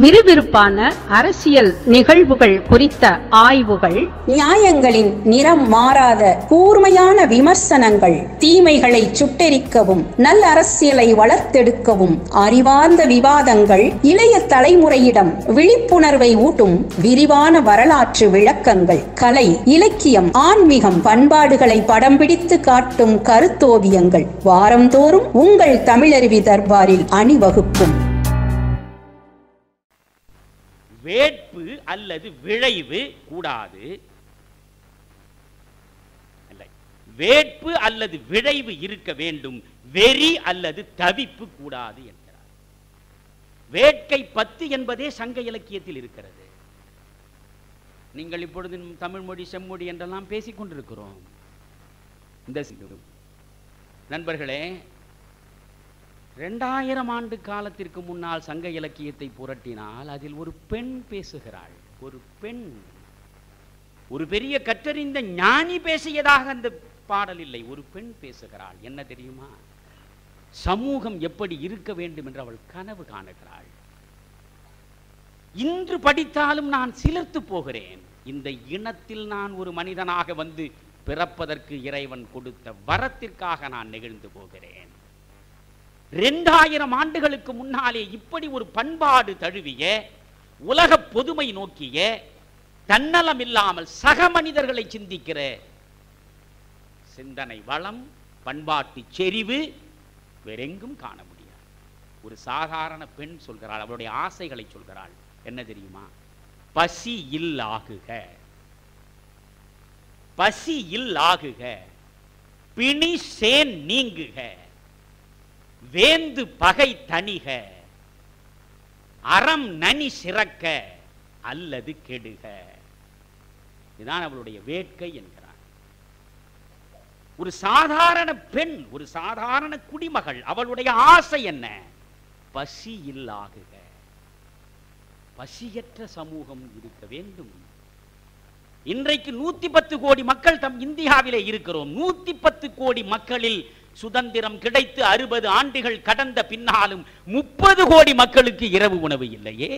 விறுவிறுப்பான அரசியல் நிகழ்வுகள் குறித்த ஆய்வுகள், நியாயங்களின் நிறம் மாறாத கூர்மையான விமர்சனங்கள், தீமைகளை சுட்டெரிக்கவும் நல்ல அரசியலை வளர்த்தெடுக்கவும் அறிவார்ந்த விவாதங்கள், இளைய தலைமுறையிடம் விழிப்புணர்வை ஊட்டும் விரிவான வரலாற்று விளக்கங்கள், கலை, இலக்கியம், ஆன்மீகம், பண்பாடுகளை படம் பிடித்து காட்டும் கருத்தோவியங்கள் வாரந்தோறும் உங்கள் தமிழருவி தர்பாரில் அணிவகுக்கும். வேட்பு அல்லது விளைவு கூடாது. வேட்பு அல்லது விளைவு இருக்க வேண்டும், வெறி அல்லது தவிப்பு கூடாது என்கிறார். வேட்கை பத்து என்பதே சங்க இலக்கியத்தில் இருக்கிறது. நீங்கள் இப்பொழுது தமிழ் மொழி செம்மொழி என்றெல்லாம் பேசிக் கொண்டிருக்கிறோம். இந்த நண்பர்களே, 2000 ஆண்டு காலத்திற்கு முன்னால் சங்க இலக்கியத்தை புரட்டினால் அதில் ஒரு பெண் பேசுகிறாள். ஒரு பெண், ஒரு பெரிய கற்றறிந்த ஞானி பேசியதாக அந்த பாடல் இல்லை. ஒரு பெண் பேசுகிறாள். என்ன தெரியுமா? சமூகம் எப்படி இருக்க வேண்டும் என்று அவள் கனவு காணுகிறாள். இன்று படித்தாலும் நான் சிலிர்த்து போகிறேன். இந்த இனத்தில் நான் ஒரு மனிதனாக வந்து பிறப்பதற்கு இறைவன் கொடுத்த வரத்திற்காக நான் நெகிழ்ந்து போகிறேன். 2000 ஆண்டுகளுக்கு முன்னாலே இப்படி ஒரு பண்பாடு தழுவிய, உலக பொதுமை நோக்கிய, தன்னலம் இல்லாமல் சக மனிதர்களை சிந்திக்கிற சிந்தனை வளம், பண்பாட்டு செறிவு வேறெங்கும் காண முடியாது. ஒரு சாதாரண பெண் சொல்கிறாள், அவளுடைய ஆசைகளை சொல்கிறாள். என்ன தெரியுமா? பசி இல்லாகுக, பசி இல்லாகுக, பிணி சேன் நீங்குக, வேந்து பகை தணிக, அறம் நனி சிறக்க அல்லது கெடுக. இதுதான் அவளுடைய வேட்கை என்கிறார். ஒரு சாதாரண பெண், ஒரு சாதாரண குடிமகள், அவளுடைய ஆசை என்ன? பசி இல்லாகுக. பசியற்ற சமூகம் இருக்க வேண்டும். இன்றைக்கு 110 கோடி மக்கள் தம் இந்தியாவிலே இருக்கிறோம். 110 கோடி மக்களில் சுதந்திரம் கிடைத்து 60 ஆண்டுகள் கடந்த பின்னாலும் 30 கோடி மக்களுக்கு இரவு உணவு இல்லையே.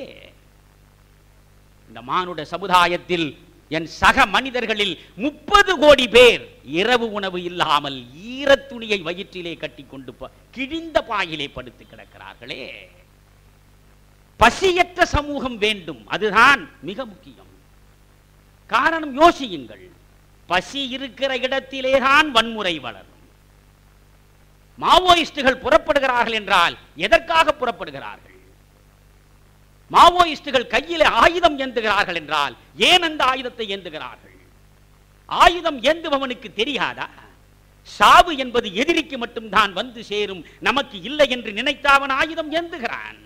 இந்த மானுட சமுதாயத்தில் என் சக மனிதர்களில் 30 கோடி பேர் இரவு உணவு இல்லாமல் ஈரத்துணியை வயிற்றிலே கட்டி கொண்டு கிழிந்த பாயிலே படுத்து கிடக்கிறார்களே. பசியற்ற சமூகம் வேண்டும், அதுதான் மிக முக்கியம். காரணம் யோசியுங்கள், பசி இருக்கிற இடத்திலேதான் வன்முறை வளரும். மாவோயிஸ்டுகள் புறப்படுகிறார்கள் என்றால் எதற்காக புறப்படுகிறார்கள்? மாவோயிஸ்டுகள் கையில் ஆயுதம் ஏந்துகிறார்கள் என்றால் ஏன் அந்த ஆயுதத்தை ஏந்துகிறார்கள்? ஆயுதம் ஏந்துபவனுக்கு தெரியாதா? சாவு என்பது எதிரிக்கு மட்டும்தான் வந்து சேரும், நமக்கு இல்லை என்று நினைத்தவன் ஆயுதம் ஏந்துகிறான்.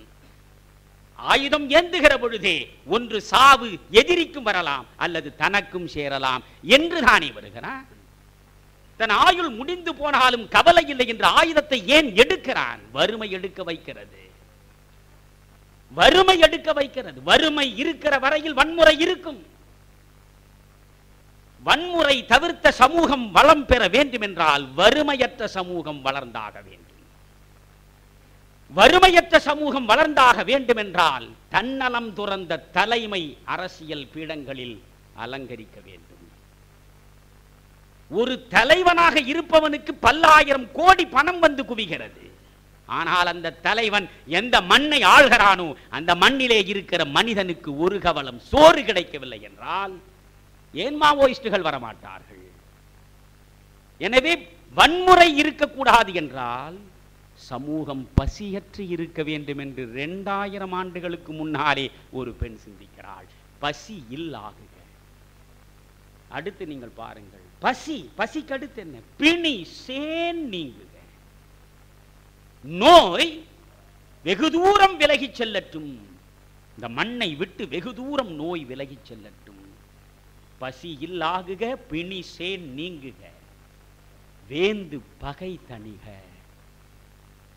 ஆயுதம் ஏந்துகிற பொழுதே ஒன்று சாவு எதிரிக்கும் வரலாம் அல்லது தனக்கும் சேரலாம் என்று தானே வருகிறான். தன் ஆயுள் முடிந்து போனாலும் கவலை இல்லை என்ற ஆயுதத்தை ஏன் எடுக்கிறான்? வறுமை எடுக்க வைக்கிறது. வறுமை எடுக்க வைக்கிறது. வறுமை இருக்கிற வரையில் வன்முறை இருக்கும். வன்முறை தவிர்த்த சமூகம் வளம் பெற வேண்டும் என்றால் வறுமையற்ற சமூகம் வளர்ந்தாக வேண்டும். வறுமையற்ற சமூகம் வளர்ந்தாக வேண்டும் என்றால் தன்னலம் துறந்த தலைமை அரசியல் பீடங்களில் அலங்கரிக்க வேண்டும். ஒரு தலைவனாக இருப்பவனுக்கு பல்லாயிரம் கோடி பணம் வந்து குவிகிறது. ஆனால் அந்த தலைவன் எந்த மண்ணை ஆள்கிறானோ அந்த மண்ணிலே இருக்கிற மனிதனுக்கு ஒரு கவலம் சோறு கிடைக்கவில்லை என்றால் ஏன் மாவோயிஸ்டுகள் வரமாட்டார்கள்? எனவே வன்முறை இருக்கக்கூடாது என்றால் சமூகம் பசியற்று இருக்க வேண்டும் என்று 2000 ஆண்டுகளுக்கு முன்னாலே ஒரு பெண் சிந்திக்கிறாள். பசி இல்லாகுக. அடுத்து நீங்கள் பாருங்கள், பசி, பசிக்கு அடுத்து என்ன? பிணி சேன் நீங்குக. நோய் வெகு தூரம் விலகி செல்லட்டும், இந்த மண்ணை விட்டு வெகு தூரம் நோய் விலகி செல்லட்டும். பசி இல்லாகுக, பிணி சேன் நீங்குக, வேந்து பகை தணிக.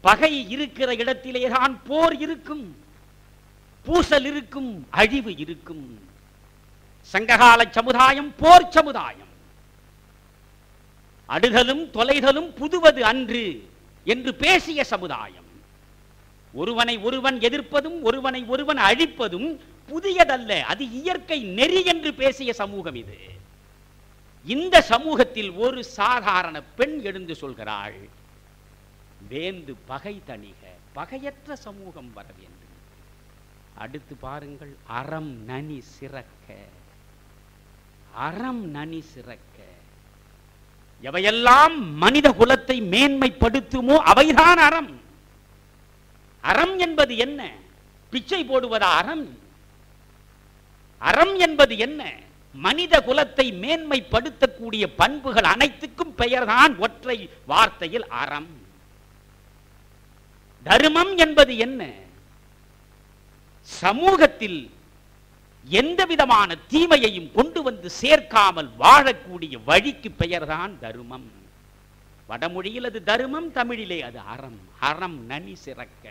பகை இருக்கிற இடத்திலேதான் போர் இருக்கும், பூசல் இருக்கும், அழிவு இருக்கும். சங்ககால சமுதாயம் போர் சமுதாயம். அடுதலும் தொலைதலும் புதுவது அன்று என்று பேசிய சமுதாயம். ஒருவனை ஒருவன் எதிர்ப்பதும் ஒருவனை ஒருவன் அழிப்பதும் புதியதல்ல, அது இயற்கை நெறி என்று பேசிய சமூகம் இது. இந்த சமூகத்தில் ஒரு சாதாரண பெண் எழுந்து சொல்கிறாள், வேந்து பகை தணிக, பகையற்ற சமூகம் வர வேண்டும். அடுத்து பாருங்கள், அறம் நனி சிறக்க, அறம் நனி சிறக்க. எவையெல்லாம் மனித குலத்தை மேன்மைப்படுத்துமோ அவைதான் அறம். அறம் என்பது என்ன? பிச்சை போடுவதா அறம்? அறம் என்பது என்ன? மனித குலத்தை மேன்மைப்படுத்தக்கூடிய பண்புகள் அனைத்துக்கும் பெயர்தான் ஒற்றை வார்த்தையில் அறம். தர்மம் என்பது என்ன? சமூகத்தில் எந்த விதமான தீமையையும் கொண்டு வந்து சேர்க்காமல் வாழக்கூடிய வழிக்கு பெயர்தான் தர்மம். வடமொழியில் அது தர்மம், தமிழிலே அது அறம். அறம் நனி சிறக்க.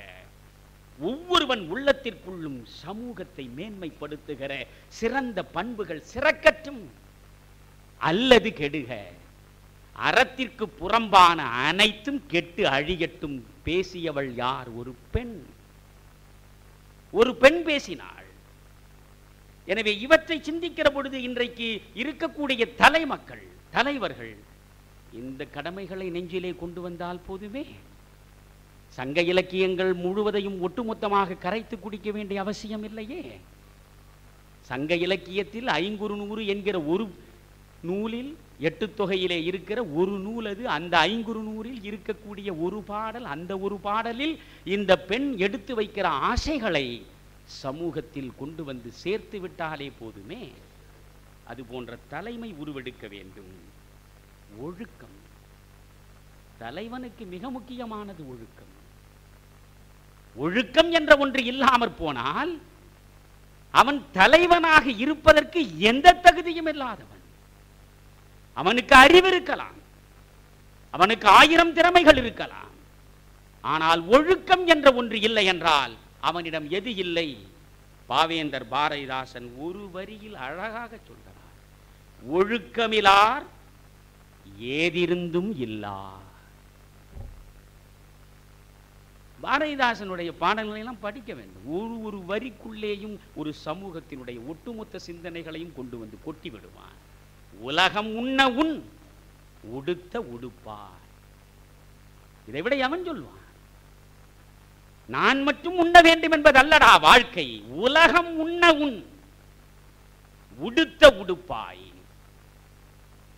ஒவ்வொருவன் உள்ளத்திற்குள்ளும் சமூகத்தை மேன்மைப்படுத்துகிற சிறந்த பண்புகள் சிறக்கட்டும் அல்லது கெடுக. அறத்திற்கு புறம்பான அனைத்தும் கெட்டு அழியட்டும். பேசியவள் யார்? ஒரு பெண். ஒரு பெண் பேசினாள். எனவே இவற்றை சிந்திக்கிற பொழுது இன்றைக்கு இருக்கக்கூடிய தலைமக்கள், தலைவர்கள் இந்த கடமைகளை நெஞ்சிலே கொண்டு வந்தால் போதுமே. சங்க இலக்கியங்கள் முழுவதையும் ஒட்டுமொத்தமாக கரைத்து குடிக்க வேண்டிய அவசியம் இல்லையே. சங்க இலக்கியத்தில் 500 என்கிற ஒரு நூலில் 8 தொகையிலே இருக்கிற ஒரு நூல் அது. அந்த 500 இருக்கக்கூடிய ஒரு பாடல், அந்த ஒரு பாடலில் இந்த பெண் எடுத்து வைக்கிற ஆசைகளை சமூகத்தில் கொண்டு வந்து சேர்த்து விட்டாலே போதுமே. அது போன்ற தலைமை உருவெடுக்க வேண்டும். ஒழுக்கம் தலைவனுக்கு மிக முக்கியமானது. ஒழுக்கம் ஒழுக்கம் என்ற ஒன்று இல்லாமற் போனால் அவன் தலைவனாக இருப்பதற்கு எந்த தகுதியும் இல்லாதவன். அவனுக்கு அறிவு இருக்கலாம், அவனுக்கு 1000 திறமைகள் இருக்கலாம், ஆனால் ஒழுக்கம் என்ற ஒன்று இல்லை என்றால் அவனிடம் எது இல்லை? பாவேந்தர் பாரதிதாசன் ஒரு வரியில் அழகாக சொல்கிறார், ஒழுக்கமிலார் ஏதிருந்தும் இல்லார். பாரதிதாசனுடைய பாடல்களை எல்லாம் படிக்க வேண்டும். ஒரு வரிக்குள்ளேயும் ஒரு சமூகத்தினுடைய ஒட்டுமொத்த சிந்தனைகளையும் கொண்டு வந்து கொட்டி விடுவான். உலகம் உண்ண உன், உடுத்த உடுப்பார். இதை விட அவன் சொல்வான், நான் மட்டும் உண்ண வேண்டும் என்பது அல்லடா வாழ்க்கை. உலகம் உண்ண உன், உடுத்த உடுப்பாய்.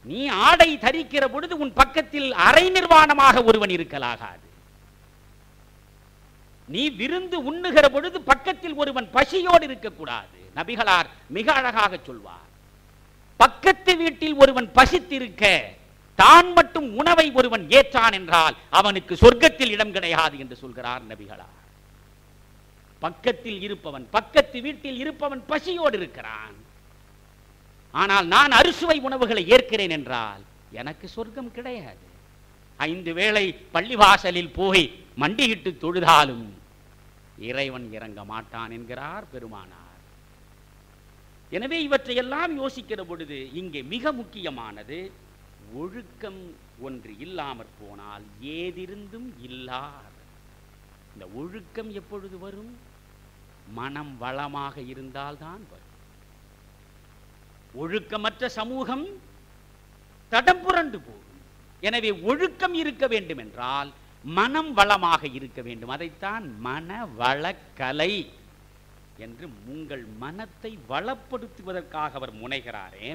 நீ ஆடை தரிக்கிற பொழுது உன் பக்கத்தில் அரை நிர்வாணமாக ஒருவன் இருக்கலாகாது. நீ விருந்து உண்ணுகிற பொழுது பக்கத்தில் ஒருவன் பசியோடு இருக்கக்கூடாது. நபிகளார் மிக அழகாக சொல்வார், பக்கத்து வீட்டில் ஒருவன் பசித்திருக்க தான் மட்டும் உணவை ஒருவன் ஏற்றான் என்றால் அவனுக்கு சொர்க்கத்தில் இடம் கிடையாது என்று சொல்கிறார் நபிகளார். பக்கத்தில் இருப்பவன், பக்கத்து வீட்டில் இருப்பவன் பசியோடு இருக்கிறான், ஆனால் நான் அறுசுவை உணவுகளை ஏற்கிறேன் என்றால் எனக்கு சொர்க்கம் கிடையாது. 5 வேளை பள்ளிவாசலில் போய் மண்டியிட்டு தொழுதாலும் இறைவன் இறங்க மாட்டான் என்கிறார் பெருமானார். எனவே இவற்றையெல்லாம் யோசிக்கிற பொழுது இங்கே மிக முக்கியமானது ஒழுக்கம் ஒன்று இல்லாமற் போனால் ஏதிருந்தும் இல்லார். இந்த ஒழுக்கம் எப்பொழுது வரும்? மனம் வளமாக இருந்தால்தான் வரும். ஒழுக்கமற்ற சமூகம் தடம் புரண்டு போகும். எனவே ஒழுக்கம் இருக்க வேண்டும் என்றால் மனம் வளமாக இருக்க வேண்டும். அதைத்தான் மன வளக்கலை என்று, உங்கள் மனத்தை வளப்படுத்துவதற்காக அவர் முனைகிறாரே.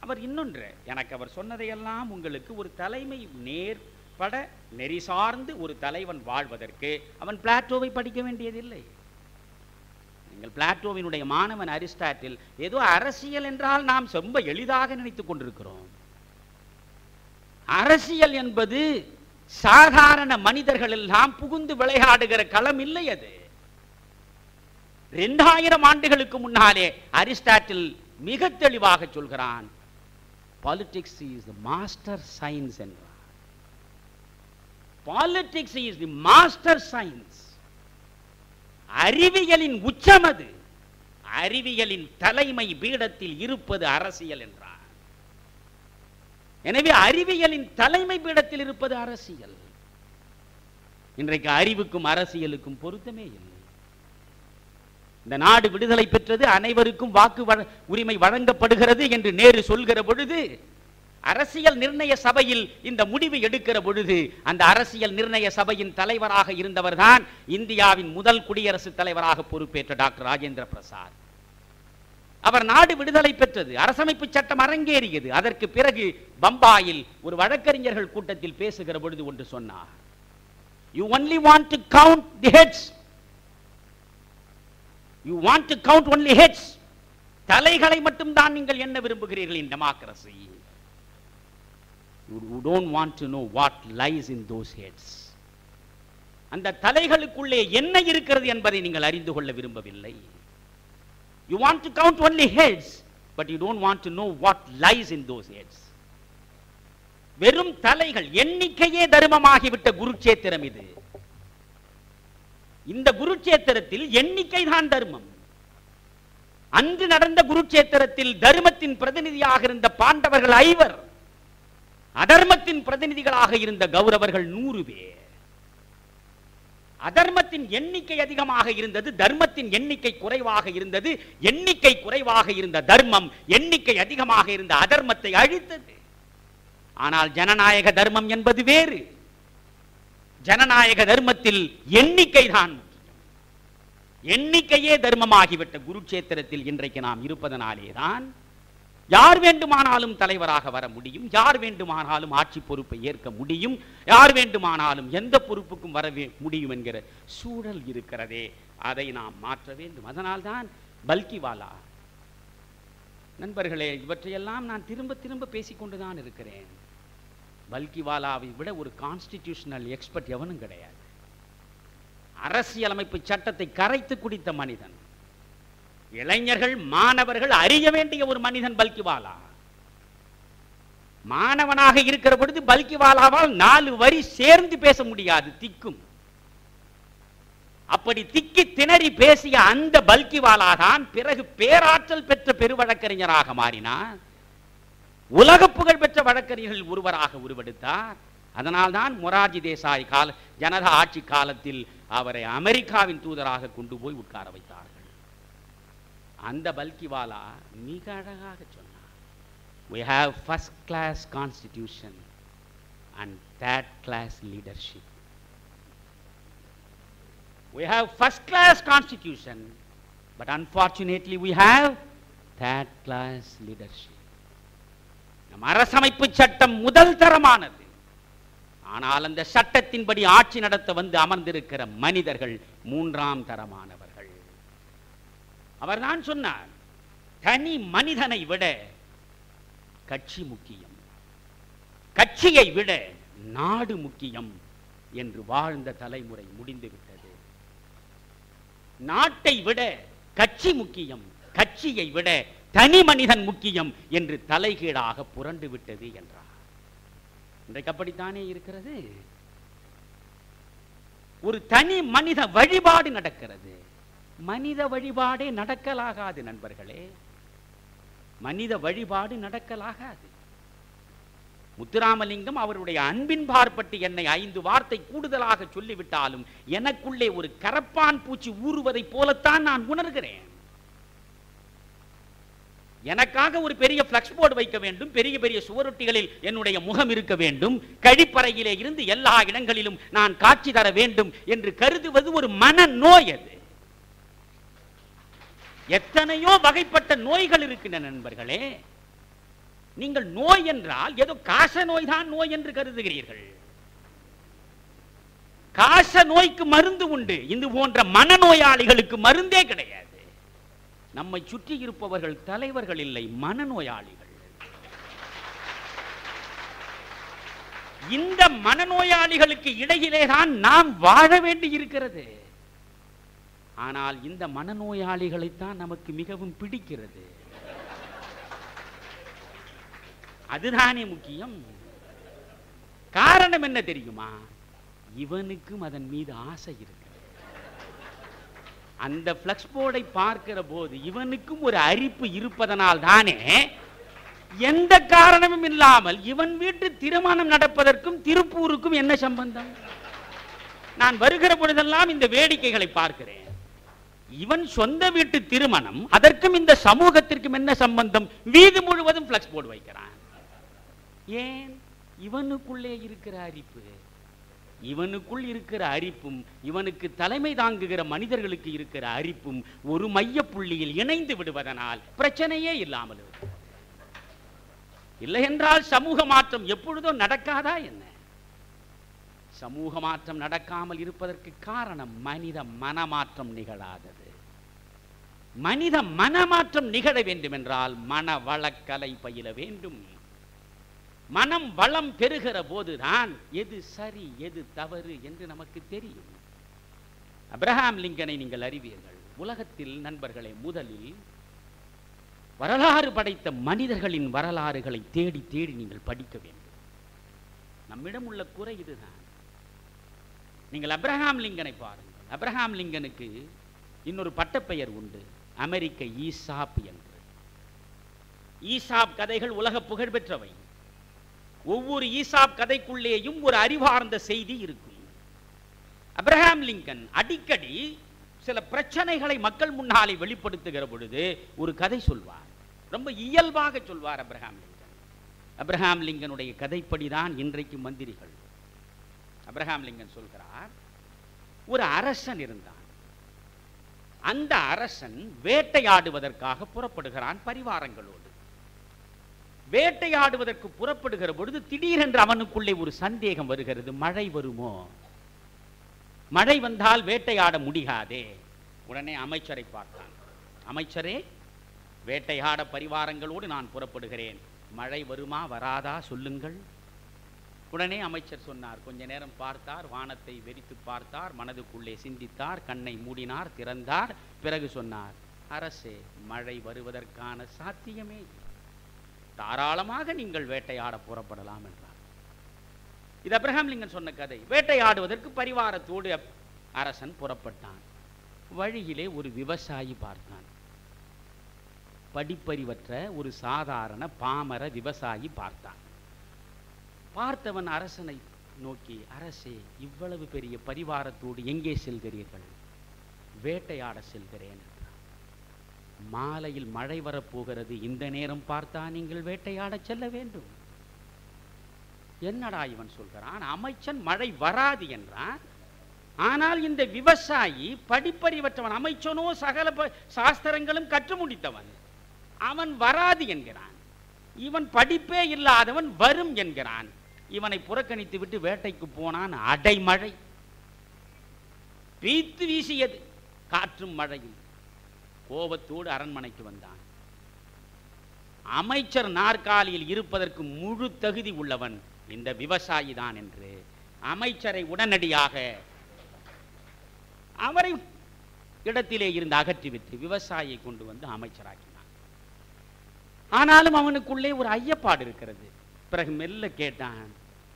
அவர் இன்னொன்று, எனக்கு அவர் சொன்னதையெல்லாம் உங்களுக்கு ஒரு தலைமை நேர்பட நெறி சார்ந்து ஒரு தலைவன் வாழ்வதற்கு அவன் பிளாட்டோவை படிக்க வேண்டியதில்லை. நீங்கள் பிளாட்டோவினுடைய மாணவன் அரிஸ்டாட்டில் ஏதோ அரசியல் என்றால் நாம் ரொம்ப எளிதாக நினைத்துக் கொண்டிருக்கிறோம். அரசியல் என்பது சாதாரண மனிதர்கள் எல்லாம் புகுந்து விளையாடுகிற களம் இல்லை. அது 2000 ஆண்டுகளுக்கு முன்னாலே அரிஸ்டாட்டில் மிக தெளிவாக சொல்கிறான், politics is the master science என்றார். politics is the master science. அறிவியலின் உச்சம் அது. அறிவியலின் தலைமை பீடத்தில் இருப்பது அரசியல் என்றார். எனவே அறிவியலின் தலைமை பீடத்தில் இருப்பது அரசியல். இன்றைக்கு அறிவுக்கும் அரசியலுக்கும் பொருத்தமே இல்லை. இந்த நாடு விடுதலை பெற்றது, அனைவருக்கும் வாக்கு உரிமை வழங்கப்படுகிறது என்று நேரு சொல்கிற பொழுது, அரசியல் நிர்ணய சபையில் இந்த முடிவு எடுக்கிற பொழுது, அந்த அரசியல் நிர்ணய சபையின் தலைவராக இருந்தவர்தான் இந்தியாவின் முதல் குடியரசுத் தலைவராக பொறுப்பேற்ற டாக்டர் ராஜேந்திர பிரசாத். அவர் நாடு விடுதலை பெற்றது, அரசமைப்பு சட்டம் அரங்கேறியது. அதற்கு பிறகு பம்பாயில் ஒரு வழக்கறிஞர்கள் கூட்டத்தில் பேசுகிற பொழுது ஒன்று சொன்னார், you only want to count the heads, you want to count only heads, தலைகளை மட்டும் தான் நீங்கள் என்ன விரும்புகிறீர்கள் in democracy, you don't want to know what lies in those heads. அந்த தலைகளுக்குள்ளே என்ன இருக்கிறது என்பதை நீங்கள் அறிந்து கொள்ள விரும்பவில்லை. You want to count only heads, but you don't want to know what lies in those heads. வெறும் தலைகள், எண்ணிக்கையே தர்மமாகிவிட்ட குருட்சேத்திரம் இது. இந்த குருட்சேத்திரத்தில் எண்ணிக்கை தான் தர்மம். அன்று நடந்த குருட்சேத்திரத்தில் தர்மத்தின் பிரதிநிதியாக இருந்த பாண்டவர்கள் 5, அதர்மத்தின் பிரதிநிதிகளாக இருந்த கௌரவர்கள் 100 பேர். அதர்மத்தின் எண்ணிக்கை அதிகமாக இருந்தது, தர்மத்தின் எண்ணிக்கை குறைவாக இருந்தது. எண்ணிக்கை குறைவாக இருந்த தர்மம் எண்ணிக்கை அதிகமாக இருந்த அதர்மத்தை அழித்தது. ஆனால் ஜனநாயக தர்மம் என்பது வேறு. ஜனநாயக தர்மத்தில் எண்ணிக்கை தான் முக்கியம். எண்ணிக்கையே தர்மமாகிவிட்ட குருட்சேத்திரத்தில் இன்றைக்கு நாம் இருப்பதனாலே தான் யார் வேண்டுமானாலும் தலைவராக வர முடியும், யார் வேண்டுமானாலும் ஆட்சி பொறுப்பை ஏற்க முடியும், யார் வேண்டுமானாலும் எந்த பொறுப்புக்கும் வர முடியும் என்கிற சூழல் இருக்கிறதே, அதை நாம் மாற்ற வேண்டும். அதனால்தான் பல்கிவாலா, நண்பர்களே, இவற்றையெல்லாம் நான் திரும்ப திரும்ப பேசிக்கொண்டுதான் இருக்கிறேன். பல்கிவாலாவை விட ஒரு கான்ஸ்டிடியூஷனல் எக்ஸ்பர்ட் எவனும் கிடையாது. அரசியலமைப்பு சட்டத்தை கரைத்து குடித்த மனிதன், இளைஞர்கள் மாணவர்கள் அறிய வேண்டிய ஒரு மனிதன் பல்கிவாலா. மாணவனாக இருக்கிற பொழுது பல்கிவாலாவால் 4 வரி சேர்ந்து பேச முடியாது, திக்கும். அப்படி திக்கி திணறி பேசிய அந்த பல்கிவாலா தான் பிறகு பேராற்றல் பெற்ற பெருவழக்கறிஞராக மாறினார். உலக புகழ் பெற்ற வழக்கறிஞர்கள் ஒருவராக உருவெடுத்தார். அதனால்தான் மொரார்ஜி தேசாய் ஜனதா ஆட்சி காலத்தில் அவரை அமெரிக்காவின் தூதராக கொண்டு போய் உட்கார வைத்தார்கள். அந்த பல்கிவாலா மிக அழகாக சொன்னார், we have first class constitution and third class leadership. We have first class constitution, but unfortunately we have third class leadership. நம் அரசமைப்பு சட்டம் முதல் தரமானது, ஆனால் அந்த சட்டத்தின்படி ஆட்சி நடத்த வந்து அமர்ந்திருக்கிற மனிதர்கள் 3ஆம் தரமானவர்கள். அவர்தான் சொன்னார், தனி மனிதனை விட கட்சி முக்கியம், கட்சியை விட நாடு முக்கியம் என்று வாழ்ந்த தலைமுறை முடிந்துவிட்டது. நாட்டை விட கட்சி முக்கியம், கட்சியை விட தனி மனிதன் முக்கியம் என்று தலைகீழாக புரண்டு விட்டது என்றார். இன்றைக்கு அப்படித்தானே இருக்கிறது. ஒரு தனி மனித வழிபாடு நடக்கிறது. மனித வழிபாடே நடக்கலாகாது நண்பர்களே, மனித வழிபாடு நடக்கலாகாது. முத்துராமலிங்கம் அவருடைய அன்பின் பார்ப்பட்டு என்னை 5 வார்த்தை கூடுதலாக சொல்லிவிட்டாலும் எனக்குள்ளே ஒரு கரப்பான் பூச்சி ஊறுவதை போலத்தான் நான் உணர்கிறேன். எனக்காக ஒரு பெரிய பிளக்ஸ் போர்டு வைக்க வேண்டும், பெரிய பெரிய சுவரொட்டிகளில் என்னுடைய முகம் இருக்க வேண்டும், கழிப்பறையிலே இருந்து எல்லா இடங்களிலும் நான் காட்சி தர வேண்டும் என்று கருதுவது ஒரு மனநோய். அது எத்தனையோ வகைப்பட்ட நோய்கள் இருக்கின்றன நண்பர்களே. நீங்கள் நோய் என்றால் ஏதோ காச நோய் தான் நோய் என்று கருதுகிறீர்கள். காச நோய்க்கு மருந்து உண்டு, இது போன்ற மனநோயாளிகளுக்கு மருந்தே கிடையாது. நம்மை சுற்றி இருப்பவர்கள் தலைவர்கள் இல்லை, மனநோயாளிகள். இந்த மனநோயாளிகளுக்கு இடையிலே தான் நாம் வாழ வேண்டி இருக்கிறது. ஆனால் இந்த மனநோயாளிகளைத்தான் நமக்கு மிகவும் பிடிக்கிறது. அதுதானே முக்கியம். காரணம் என்ன தெரியுமா? இவனுக்கும் அதன் மீது ஆசை இருக்கு. அந்த பிளக்ஸ் போர்டை பார்க்கிற போது இவனுக்கும் ஒரு அரிப்பு இருப்பதனால் தானே எந்த காரணமும் இல்லாமல் இவன் வீட்டு திருமணம் நடப்பதற்கும் திருப்பூருக்கும் என்ன சம்பந்தம்? நான் வருகிற பொழுதெல்லாம் இந்த வேடிக்கைகளை பார்க்கிறேன். இவன் சொந்த வீட்டு திருமணம், அதற்கும் இந்த சமூகத்திற்கும் என்ன சம்பந்தம்? வீதி முழுவதும் பிளக்ஸ் போர்டு வைக்கிறான். ஏன்? இவனுக்குள்ளே இருக்கிற அரிப்பு, இவனுக்குள் இருக்கிற அரிப்பும் இவனுக்கு தலைமை தாங்குகிற மனிதர்களுக்கு இருக்கிற அரிப்பும் ஒரு மைய புள்ளியில் இணைந்து விடுவதனால் பிரச்சனையே இல்லாமல் இருக்கும். இல்லை என்றால் சமூக மாற்றம் எப்பொழுதும் நடக்காதா என்ன? சமூக மாற்றம் நடக்காமல் இருப்பதற்கு காரணம் மனித மனமாற்றம் நிகழாதது. மனித மனமாற்றம் நிகழ வேண்டும் என்றால் மன வளக்கலை பயில வேண்டும். மனம் வளம் பெறுகிற போதுதான் எது சரி எது தவறு என்று நமக்கு தெரியும். அப்ரஹாம் லிங்கனை நீங்கள் அறிவீர்கள். உலகத்தில் நண்பர்களை முதலில் வரலாறு படைத்த மனிதர்களின் வரலாறுகளை தேடி தேடி நீங்கள் படிக்க வேண்டும். நம்மிடம் உள்ள குறை இதுதான். நீங்கள் அப்ரஹாம் லிங்கனை பாருங்கள். அப்ரஹாம் லிங்கனுக்கு இன்னொரு பட்டப்பெயர் உண்டு, அமெரிக்க ஈசாப் என்று. ஈசாப் கதைகள் உலக புகழ் பெற்றவை. ஒவ்வொரு ஈசாப் கதைக்குள்ளேயும் ஒரு அறிவார்ந்த செய்தி இருக்கும். அப்ரஹாம் லிங்கன் அடிக்கடி சில பிரச்சனைகளை மக்கள் முன்னாலே வெளிப்படுத்துகிற பொழுது ஒரு கதை சொல்வார். ரொம்ப இயல்பாக சொல்வார் அப்ரஹாம் லிங்கன். அப்ரஹாம் லிங்கனுடைய கதைப்படிதான் இன்றைக்கு மந்திரிகள். அப்ரஹாம் லிங்கன் சொல்கிறார், ஒரு அரசன் இருந்தான். அந்த அரசன் வேட்டையாடுவதற்காக புறப்படுகிறான் பரிவாரங்களோடு. வேட்டையாடுவதற்கு புறப்படுகிற பொழுது திடீரென்று அவனுக்குள்ளே ஒரு சந்தேகம் வருகிறது, மழை வருமோ? மழை வந்தால் வேட்டையாட முடியாதே. உடனே அமைச்சரை பார்த்தான். அமைச்சரே, வேட்டையாட பரிவாரங்களோடு நான் புறப்படுகிறேன், மழை வருமா வராதா சொல்லுங்கள். உடனே அமைச்சர் சொன்னார். கொஞ்ச நேரம் பார்த்தார், வானத்தை வெறித்து பார்த்தார், மனதுக்குள்ளே சிந்தித்தார், கண்ணை மூடினார், திறந்தார். பிறகு சொன்னார், அரசே, மழை வருவதற்கான சாத்தியமே, தாராளமாக நீங்கள் வேட்டையாட புறப்படலாம் என்றார். இது அப்ரஹாம் லிங்கன் சொன்ன கதை. வேட்டையாடுவதற்கு பரிவாரத்தோடு அரசன் புறப்பட்டான். வழியிலே ஒரு விவசாயி பார்த்தான். படிப்பறிவற்ற ஒரு சாதாரண பாமர விவசாயி பார்த்தான். பார்த்தவன் அரசனை நோக்கி, அரசே, இவ்வளவு பெரிய பரிவாரத்தோடு எங்கே செல்கிறீர்கள்? வேட்டையாட செல்கிறேன். மாலையில் மழை வரப்போகிறது, இந்த நேரம் பார்த்தா நீங்கள் வேட்டையாட செல்ல வேண்டும். என்னடா இவன் சொல்கிறான்? அமைச்சன் மழை வராது என்றான். ஆனால் இந்த விவசாயி படிப்பறிவற்றவன். அமைச்சனோ சகல சாஸ்திரங்களும் கற்று முடித்தவன். அவன் வராது என்கிறான். இவன் படிப்பே இல்லாதவன் வரும் என்கிறான். இவனை புறக்கணித்து விட்டு வேட்டைக்கு போனான். அடைமழை பீத்து வீசியது, காற்றும் மழையும். கோபத்தோடு அரண்மனைக்கு வந்தான். அமைச்சர் நாற்காலியில் இருப்பதற்கு முழு தகுதி உள்ளவன் இந்த விவசாயி தான் என்று அமைச்சரை உடனடியாக அவரை இடத்திலே இருந்து அகற்றிவிட்டு விவசாயியை கொண்டு வந்து அமைச்சராக்கினான். ஆனாலும் அவனுக்குள்ளே ஒரு ஐயப்பாடு இருக்கிறது. பிறகு மெல்ல கேட்டான்.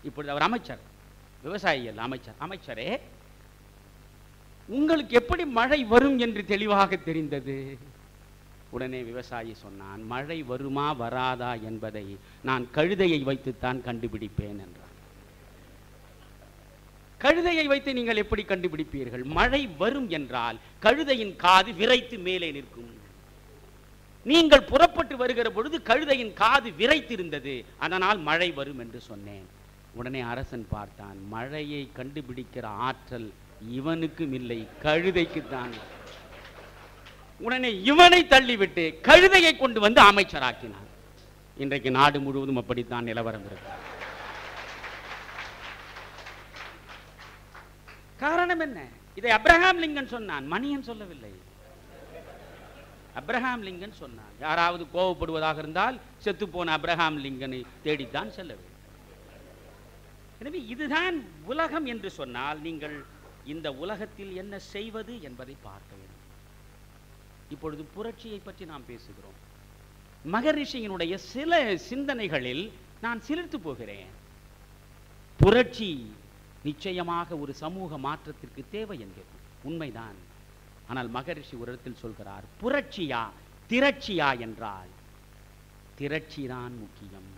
இப்பொழுது அவர் அமைச்சர், விவசாயி அல்ல அமைச்சர். அமைச்சரே, உங்களுக்கு எப்படி மழை வரும் என்று தெளிவாக தெரிந்தது? உடனே விவசாயி சொன்னான், மழை வருமா வராதா என்பதை நான் கழுதையை வைத்துத்தான் கண்டுபிடிப்பேன் என்றான். கழுதையை வைத்து நீங்கள் எப்படி கண்டுபிடிப்பீர்கள்? மழை வரும் என்றால் கழுதையின் காது விரைத்து மேலே நிற்கும். நீங்கள் புறப்பட்டு வருகிற பொழுது கழுதையின் காது விரைத்திருந்தது, அதனால் மழை வரும் என்று சொன்னேன். உடனே அரசன் பார்த்தான், மழையை கண்டுபிடிக்கிற ஆற்றல் இவனுக்கும் இல்லை, கழுதைக்குத்தான். உடனே இவனை தள்ளிவிட்டு கழுதையை கொண்டு வந்து அமைச்சராக்கினான். இன்றைக்கு நாடு முழுவதும் அப்படித்தான் நிலவரம் இருக்கு. காரணம் என்ன? இதை அப்ரஹாம் லிங்கன் சொன்னான், மணியன் சொல்லவில்லை. அப்ரஹாம் லிங்கன் சொன்னான். யாராவது கோபப்படுவதாக இருந்தால் செத்து போன அப்ரஹாம் லிங்கனை தேடித்தான் செல்ல வேண்டும். எனவே இதுதான் உலகம் என்று சொன்னால் நீங்கள் இந்த உலகத்தில் என்ன செய்வது என்பதை பார்க்க வேண்டும். இப்பொழுது புரட்சியை பற்றி நாம் பேசுகிறோம். மகரிஷியினுடைய சில சிந்தனைகளில் நான் சிலிர்த்து போகிறேன். புரட்சி நிச்சயமாக ஒரு சமூக மாற்றத்திற்கு தேவை என்கிறது உண்மைதான். ஆனால் மகரிஷி ஒரு இடத்தில் சொல்கிறார், புரட்சியா திரட்சியா என்றால் திரட்சிதான் முக்கியம்.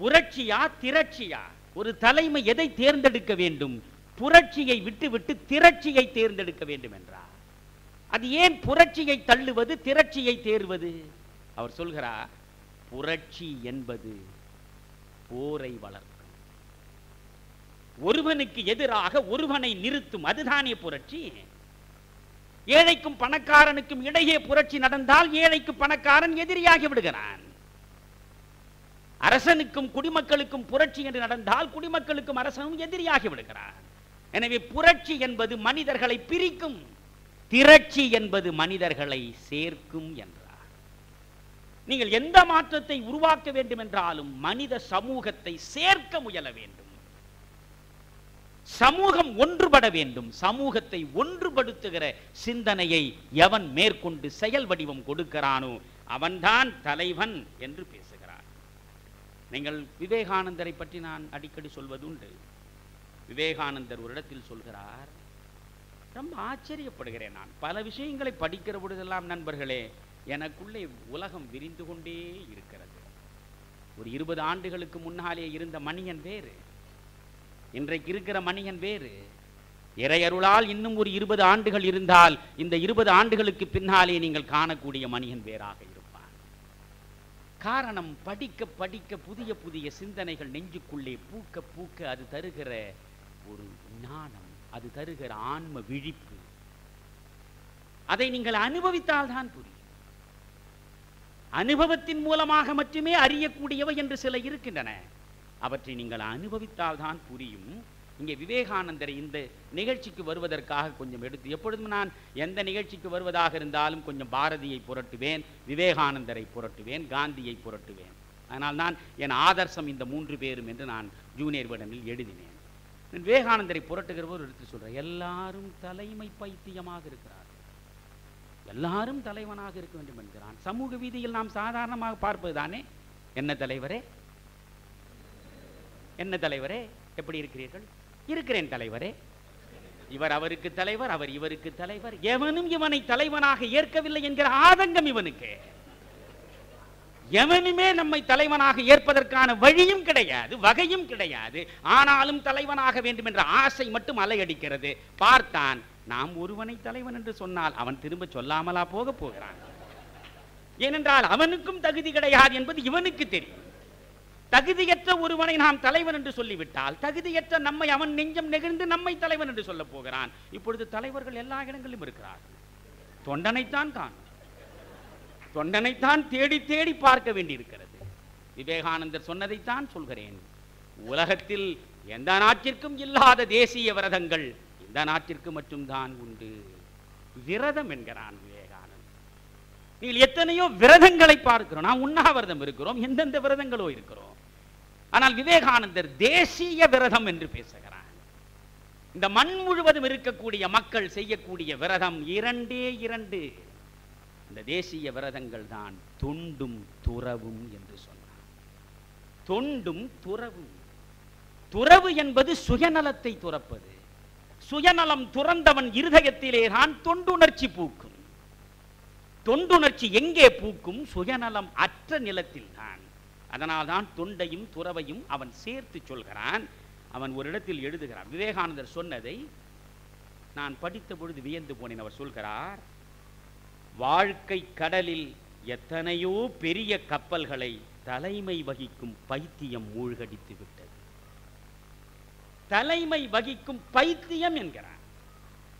புரட்சியா திரட்சியா? ஒரு தலைமை எதை தேர்ந்தெடுக்க வேண்டும்? புரட்சியை விட்டுவிட்டு திரட்சியை தேர்ந்தெடுக்க வேண்டும் என்றார். அது ஏன் புரட்சியை தள்ளுவது, திரட்சியை தேர்வது? அவர் சொல்கிறார், புரட்சி என்பது போரை வளர்க்கும், ஒருவனுக்கு எதிராக ஒருவனை நிறுத்தும், அதுதானே புரட்சி. ஏழைக்கும் பணக்காரனுக்கும் இடையே புரட்சி நடந்தால் ஏழைக்கு பணக்காரன் எதிரியாகி விடுகிறான். அரசனுக்கும் குடிமக்களுக்கும் புரட்சி என்று நடந்தால் குடிமக்களுக்கும் அரசனும் எதிரியாகி விடுகிறான். எனவே புரட்சி என்பது மனிதர்களை பிரிக்கும், திரட்சி என்பது மனிதர்களை சேர்க்கும் என்றார். நீங்கள் எந்த மாற்றத்தை உருவாக்க வேண்டும் என்றாலும் மனித சமூகத்தை சேர்க்க முயல வேண்டும். சமூகம் ஒன்றுபட வேண்டும். சமூகத்தை ஒன்றுபடுத்துகிற சிந்தனையை எவன் மேற்கொண்டு செயல் வடிவம் கொடுக்கிறானோ அவன்தான் தலைவன் என்று பேசுகிறார். நீங்கள் விவேகானந்தரை பற்றி நான் அடிக்கடி சொல்வதுண்டு. விவேகானந்தர் ஒரு இடத்தில் சொல்கிறார், ரொம்ப ஆச்சரியப்படுகிறேன். நான் பல விஷயங்களை படிக்கிற பொழுதெல்லாம் நண்பர்களே எனக்குள்ளே உலகம் விரிந்து கொண்டே இருக்கிறது. ஒரு 20 ஆண்டுகளுக்கு முன்னாலே இருந்த மனிதன் வேறு, இன்றைக்கு இருக்கிற மனிதன் வேறு. இறையருளால் இன்னும் ஒரு 20 ஆண்டுகள் இருந்தால் இந்த 20 ஆண்டுகளுக்கு பின்னாலே நீங்கள் காணக்கூடிய மனிதன் வேறாக இருப்பான். காரணம், படிக்க படிக்க புதிய புதிய சிந்தனைகள் நெஞ்சுக்குள்ளே பூக்க பூக்க அது தருகிற ஒரு ஞானம், அது தருகிற ஆன்ம விழிப்பு, அதை நீங்கள் அனுபவித்தால் தான் புரியும். அனுபவத்தின் மூலமாக மட்டுமே அறியக்கூடியவை என்று சில இருக்கின்றன, அவற்றை நீங்கள் அனுபவித்தால் தான் புரியும். இங்கே விவேகானந்தரை இந்த நிகழ்ச்சிக்கு வருவதற்காக கொஞ்சம் எடுத்து, எப்பொழுதும் நான் எந்த நிகழ்ச்சிக்கு வருவதாக இருந்தாலும் கொஞ்சம் பாரதியை புரட்டுவேன், விவேகானந்தரை புரட்டுவேன், காந்தியை புரட்டுவேன். அதனால் நான் என் ஆதர்சம் இந்த 3 பேரும் என்று நான் ஜூனியர் விடனில் எழுதினேன். விவேகானந்தரை புரட்டுகிற போது எடுத்து சொல்றேன், எல்லாரும் தலைமை பைத்தியமாக இருக்கிறார், எல்லாரும் தலைவனாக இருக்க வேண்டும் என்கிறான். சமூக வீதியில் நாம் சாதாரணமாக பார்ப்பது தானே, என்ன தலைவரே, என்ன தலைவரே, எப்படி இருக்கிறீர்கள்? இருக்கிறேன் தலைவரே. இவர் அவருக்கு தலைவர், அவர் இவருக்கு தலைவர். எவனும் இவனை தலைவனாக ஏற்கவில்லை என்கிற ஆதங்கம் இவனுக்கு. எவனுமே நம்மை தலைவனாக ஏற்பதற்கான வழியும் கிடையாது, வகையும் கிடையாது. ஆனாலும் தலைவனாக வேண்டும் என்ற ஆசை மட்டும் அலையடிக்கிறது. பார்த்தான், நாம் ஒருவனை தலைவன் என்று சொன்னால் அவன் திரும்ப சொல்லாமலா போக போகிறான். ஏனென்றால் அவனுக்கும் தகுதி கிடையாது என்பது இவனுக்கு தெரியும். தகுதியற்ற ஒருவனை நாம் தலைவன் என்று சொல்லிவிட்டால் தகுதியற்ற நம்மை அவன் நெஞ்சம் நெகிழ்ந்து நம்மை தலைவன் என்று சொல்ல போகிறான். இப்பொழுது தலைவர்கள் எல்லா இடங்களிலும் இருக்கிறார்கள். தொண்டனைத்தான் காணும், தொண்டனைத்தான் தேடி தேடி பார்க்க வேண்டியிருக்கிறது. விவேகானந்தர் சொன்னதைத்தான் சொல்கிறேன், உலகத்தில் எந்த நாட்டிற்கும் இல்லாத தேசிய விரதங்கள் இந்த நாட்டிற்கு மட்டும்தான் உண்டு. விரதம் என்கிறான் விவேகானந்தர். நீங்கள் எத்தனையோ விரதங்களை பார்க்கிறோம், நாம் உண்ணாவிரதம் இருக்கிறோம், எந்தெந்த விரதங்களோ இருக்கிறோம். ஆனால் விவேகானந்தர் தேசிய விரதம் என்று பேசுகிறான். இந்த மண் முழுவதும் இருக்கக்கூடிய மக்கள் செய்யக்கூடிய விரதம் 2 இந்த தேசிய விரதங்கள் தான் தொண்டும் துறவும் என்று சொன்னார். தொண்டும் துறவும். துறவு என்பது சுயநலத்தை துறப்பது. சுயநலம் துறந்தவன் இருதயத்திலே தான் தொண்டுணர்ச்சி பூக்கும். தொண்டுணர்ச்சி எங்கே பூக்கும்? சுயநலம் அற்ற நிலத்தில் தான். அதனால் தான் தொண்டையும் துறவையும் அவன் சேர்த்து சொல்கிறான். அவன் ஒரு இடத்தில் எழுதுகிறான், விவேகானந்தர் சொன்னதை நான் படித்த பொழுது வியந்து போனேன். அவர் சொல்கிறார், வாழ்க்கை கடலில் எத்தனையோ பெரிய கப்பல்களை தலைமை வகிக்கும் பைத்தியம் மூழ்கடித்து விட்டது. தலைமை வகிக்கும் பைத்தியம் என்கிறார்.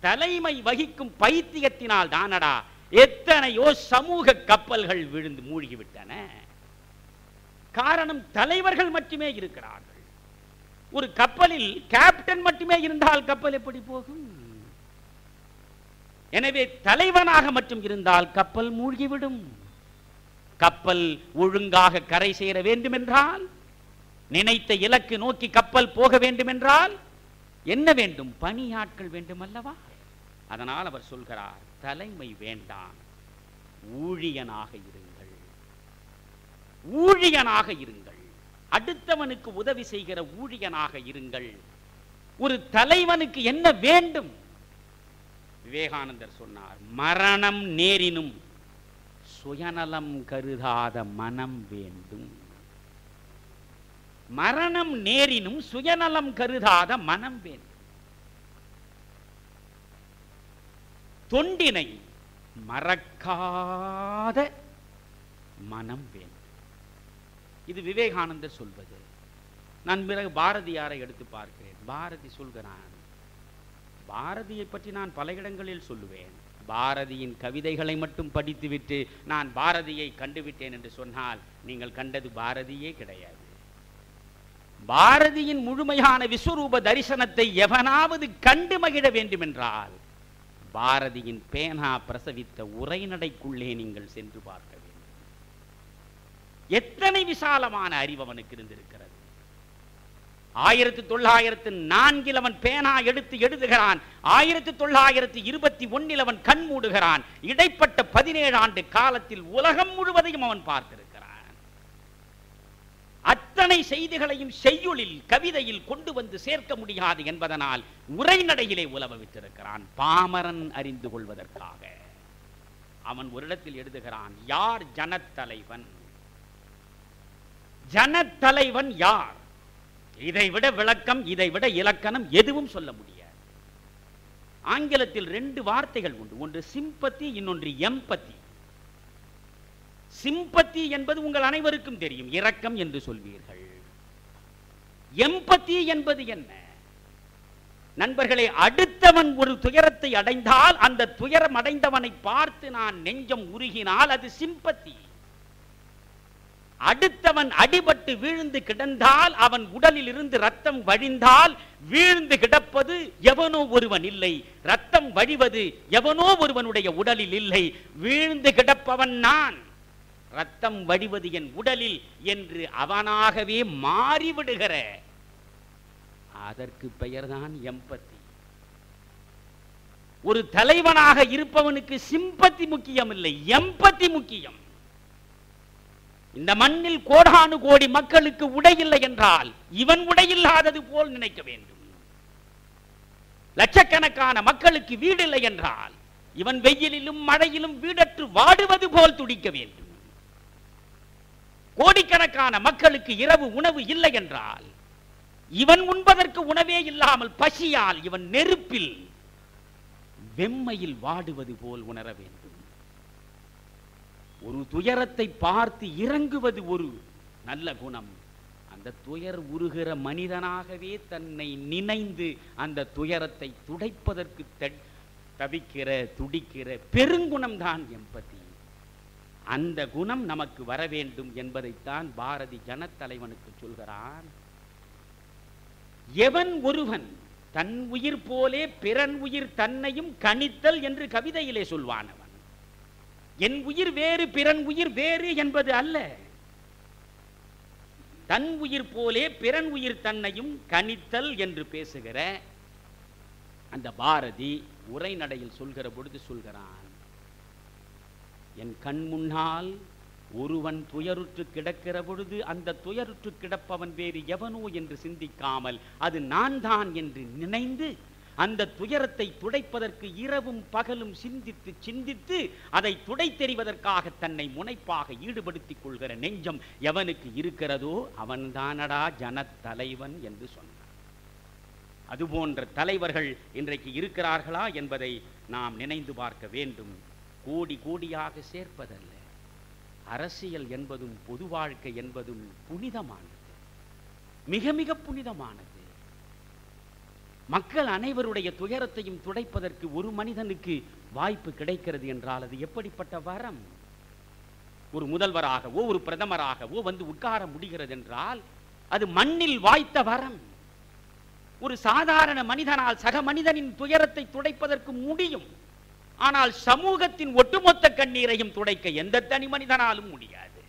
தலைமை வகிக்கும் பைத்தியத்தினால் தானடா எத்தனையோ சமூக கப்பல்கள் விழுந்து மூழ்கிவிட்டன. காரணம், தலைவர்கள் மட்டுமே இருக்கிறார்கள். ஒரு கப்பலில் கேப்டன் மட்டுமே இருந்தால் கப்பல் எப்படி போகும்? எனவே தலைவனாக மட்டும் இருந்தால் கப்பல் மூழ்கிவிடும். கப்பல் ஒழுங்காக கரை சேர வேண்டும் என்றால், நினைத்த இலக்கு நோக்கி கப்பல் போக வேண்டும் என்றால் என்ன வேண்டும்? பணியாட்கள் வேண்டும் அல்லவா? அதனால் அவர் சொல்கிறார், தலைமை வேண்டாம், ஊழியனாக இருங்கள், ஊழியனாக இருங்கள், அடுத்தவனுக்கு உதவி செய்கிற ஊழியனாக இருங்கள். ஒரு தலைவனுக்கு என்ன வேண்டும்? விவேகானந்தர் சொன்னார், மரணம் நேரினும் சுயநலம் கருதாத மனம் வேண்டும். மரணம் நேரினும் சுயநலம் கருதாத மனம் வேண்டும். தொண்டினை மறக்காத மனம் வேண்டும். இது விவேகானந்தர் சொல்வது. நான் பிறகு பாரதியாரை எடுத்து பார்க்கிறேன். பாரதி சொல்கிறான், பாரதியை பற்றி நான் பல இடங்களில் சொல்லுவேன். பாரதியின் கவிதைகளை மட்டும் படித்துவிட்டு நான் பாரதியை கண்டுவிட்டேன் என்று சொன்னால் நீங்கள் கண்டது பாரதியே கிடையாது. பாரதியின் முழுமையான விஸ்வரூப தரிசனத்தை எவனாவது கண்டு மகிழ வேண்டும் என்றால் பாரதியின் பேனா பிரசவித்த உரைநடைக்குள்ளே நீங்கள் சென்று பார்க்க வேண்டும். எத்தனை விசாலமான அறிவு அவனுக்கு இருந்திருக்கிறது. 1904 அவன் பேனா எடுத்து எழுதுகிறான். 1921 அவன் கண் மூடுகிறான். இடைப்பட்ட 17 ஆண்டு காலத்தில் உலகம் முழுவதையும் அவன் பார்த்திருக்கிறான். அத்தனை செய்திகளையும் செய்யுளில் கவிதையில் கொண்டு வந்து சேர்க்க முடியாது என்பதனால் உரைநடையிலே உலவ வைத்திருக்கிறான், பாமரன் அறிந்து கொள்வதற்காக. அவன் ஒரு இடத்தில் எழுதுகிறான், யார் ஜனத்தலைவன்? ஜனத்தலைவன் யார்? இதைவிட விளக்கம், இதைவிட இலக்கணம் எதுவும் சொல்ல முடியாது. ஆங்கிலத்தில் 2 வார்த்தைகள் உண்டு. ஒன்று சிம்பத்தி, இன்னொன்று எம்பத்தி. சிம்பத்தி என்பது உங்கள் அனைவருக்கும் தெரியும், இரக்கம் என்று சொல்வீர்கள். எம்பத்தி என்பது என்ன? நண்பர்களே, அடுத்தவன் ஒரு துயரத்தை அடைந்தால் அந்த துயரம் அடைந்தவனை பார்த்து நான் நெஞ்சம் உருகினால் அது சிம்பத்தி. அடுத்தவன் அடிபட்டு வீழ்ந்து கிடந்தால், அவன் உடலில் இருந்து ரத்தம் வழிந்தால், வீழ்ந்து கிடப்பது எவனோ ஒருவன் இல்லை, ரத்தம் வழிவது எவனோ ஒருவனுடைய உடலில் இல்லை, வீழ்ந்து கிடப்பவன் நான், ரத்தம் வழிவது என் உடலில் என்று அவனாகவே மாறிவிடுகிற அதற்கு பெயர்தான் எம்பத்தி. ஒரு தலைவனாக இருப்பவனுக்கு சிம்பத்தி முக்கியம் இல்லை, எம்பத்தி முக்கியம். இந்த மண்ணில் கோடானு கோடி மக்களுக்கு உடை இல்லை என்றால் இவன் உடையில்லாதது போல் நினைக்க வேண்டும். லட்சக்கணக்கான மக்களுக்கு வீடு இல்லை என்றால் இவன் வெயிலிலும் மழையிலும் வீடற்று வாடுவது போல் துடிக்க வேண்டும். கோடிக்கணக்கான மக்களுக்கு இரவு உணவு இல்லை என்றால் இவன் உண்பதற்கு உணவே இல்லாமல் பசியால் இவன் நெருப்பில் வெம்மையில் வாடுவது போல் உணர வேண்டும். ஒரு துயரத்தை பார்த்து இறங்குவது ஒரு நல்ல குணம். அந்த துயர் உருகிற மனிதனாகவே தன்னை நினைந்து அந்த துயரத்தை துடைப்பதற்கு தவிக்கிற துடிக்கிற பெருங்குணம் தான் எம்பத்தி. அந்த குணம் நமக்கு வர வேண்டும் என்பதைத்தான் பாரதி ஜனத்தலைவனுக்கு சொல்கிறான். எவன் ஒருவன் தன் உயிர் போலே பிறன் உயிர் தன்னையும் கணித்தல் என்று கவிதையிலே சொல்வான். அவன் என் உயிர் வேறு பிறன் உயிர் வேறு என்பது அல்ல. தன் உயிர் போலே பிறன் உயிர் தன்னையும் கணித்தல் என்று பேசுகிற அந்த பாரதி உரைநடையில் சொல்கிற பொழுது சொல்கிறான், என் கண் முன்னால் ஒருவன் துயருற்று கிடக்கிற பொழுது அந்த துயருற்று கிடப்பவன் வேறு எவனோ என்று சிந்திக்காமல் அது நான் தான் என்று நினைந்து அந்த துயரத்தை துடைப்பதற்கு இரவும் பகலும் சிந்தித்து சிந்தித்து அதை துடைத்தெறிவதற்காக தன்னை முனைப்பாக ஈடுபடுத்திக் கொள்கிற நெஞ்சம் எவனுக்கு இருக்கிறதோ அவன்தானடா ஜனத்தலைவன் என்று சொன்னார். அதுபோன்ற தலைவர்கள் இன்றைக்கு இருக்கிறார்களா என்பதை நாம் நினைந்து பார்க்க வேண்டும். கோடி கோடியாக சேர்ப்பதல்ல. அரசியல் என்பதும் பொது வாழ்க்கை என்பதும் புனிதமானது, மிக மிக புனிதமானது. மக்கள் அனைவருடைய துயரத்தையும் துடைப்பதற்கு ஒரு மனிதனுக்கு வாய்ப்பு கிடைக்கிறது என்றால் அது எப்படிப்பட்ட வரம்! ஒரு முதல்வராகவோ ஒரு பிரதமராகவோ வந்து உட்கார முடிகிறது என்றால் அது மண்ணில் வாய்த்த வரம். ஒரு சாதாரண மனிதனால் சக மனிதனின் துயரத்தை துடைப்பதற்கு முடியும். ஆனால் சமூகத்தின் ஒட்டுமொத்த கண்ணீரையும் துடைக்க எந்த தனி மனிதனாலும் முடியாது.